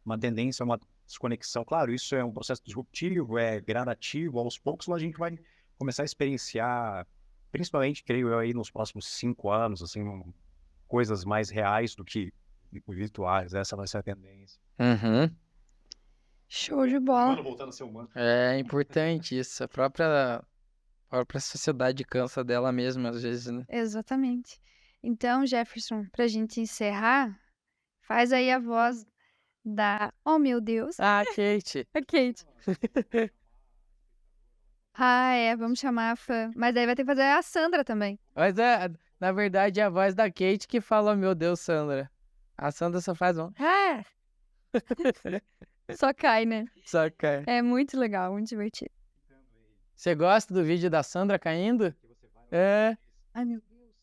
uma tendência, uma desconexão. Claro, isso é um processo disruptivo, é gradativo, aos poucos a gente vai começar a experienciar, principalmente, creio eu, aí nos próximos 5 anos, assim, coisas mais reais do que virtuais. Essa vai ser a tendência. Show de bola. Humano voltando a ser humano. É importante isso. A própria sociedade cansa dela mesma, às vezes, né? Exatamente. Então, Jefferson, pra gente encerrar, faz aí a voz da... Oh, meu Deus. Ah, Kate. A Kate. Vamos chamar a fã. Mas daí vai ter que fazer a Sandra também. Mas na verdade, é a voz da Kate que fala, oh, meu Deus, Sandra. A Sandra só faz um... Só cai, né? Só cai. É muito legal, muito divertido. Você gosta do vídeo da Sandra caindo? É. Ai, meu Deus.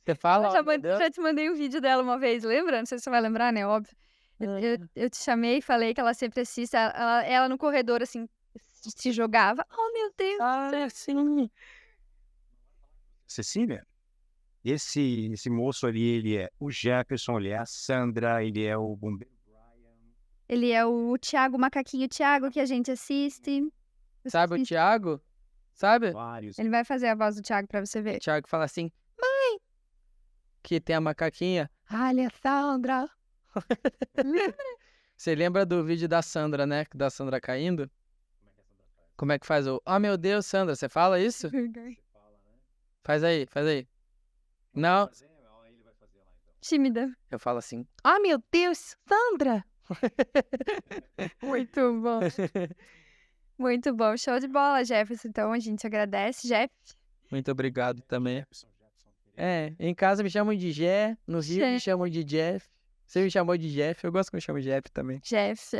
Você fala, Eu oh, meu Deus. já te mandei um vídeo dela uma vez, lembra? Não sei se você vai lembrar, né? Óbvio. Eu te chamei e falei que ela sempre assiste. Ela no corredor, assim, se jogava. Oh, meu Deus. Ah, sim. Cecília, esse moço ali, ele é o Jefferson, ele é a Sandra, ele é o bombeiro Brian. Ele é o Thiago, o macaquinho Thiago, que a gente assiste. Sabe o Thiago? Sabe? Vários. Ele vai fazer a voz do Thiago pra você O ver. Thiago fala assim, mãe! Que tem a macaquinha. Alessandra! Você lembra do vídeo da Sandra, né? Da Sandra caindo? Como é que faz o... Oh, meu Deus, Sandra, você fala isso? Faz aí, faz aí. Não? Tímida. Eu falo assim, oh, meu Deus, Sandra! Muito bom. Muito bom. Show de bola, Jefferson. Então, a gente agradece, Jeff. Muito obrigado também. Em casa me chamam de Jé, no Rio me chamam de Jeff. Você me chamou de Jeff, eu gosto que me chamam de Jeff também. Jeff,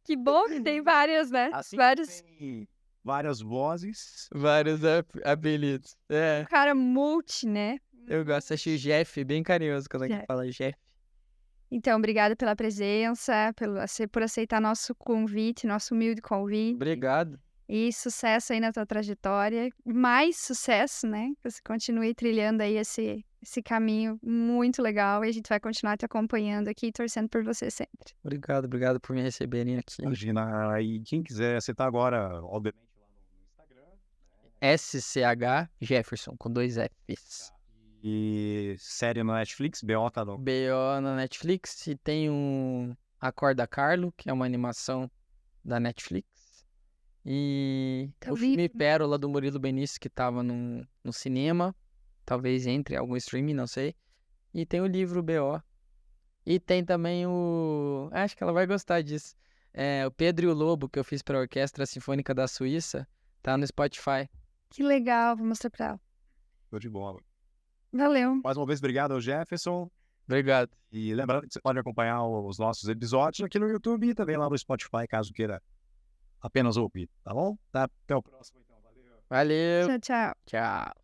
Que bom que tem várias, né? Assim Vários. tem várias vozes. Vários apelidos. Um cara multi, né? Eu gosto, achei o Jeff bem carinhoso quando alguém fala Jeff. Então, obrigado pela presença, por aceitar nosso convite, nosso humilde convite. Obrigado. E sucesso aí na tua trajetória. Mais sucesso, né? Que você continue trilhando aí esse caminho muito legal. E a gente vai continuar te acompanhando aqui e torcendo por você sempre. Obrigado por me receberem aqui. Imagina, e quem quiser, você tá agora, obviamente, lá no Instagram. SCH Jefferson, com 2 Fs. E série no Netflix, BO tá no... BO na Netflix. E tem Acorda Carlo, que é uma animação da Netflix. E o filme Pérola do Murilo Benício, que tava no cinema. Talvez entre algum streaming, não sei. E tem o livro BO. E tem também acho que ela vai gostar disso. O Pedro e o Lobo, que eu fiz pra Orquestra Sinfônica da Suíça. Tá no Spotify. Que legal, vou mostrar pra ela. Tô de bola. Valeu. Mais uma vez, obrigado ao Jefferson. Obrigado. E lembrando que você pode acompanhar os nossos episódios aqui no YouTube e também lá no Spotify, caso queira apenas ouvir, tá bom? Até o próximo, então. Valeu. Valeu. Tchau, tchau. Tchau.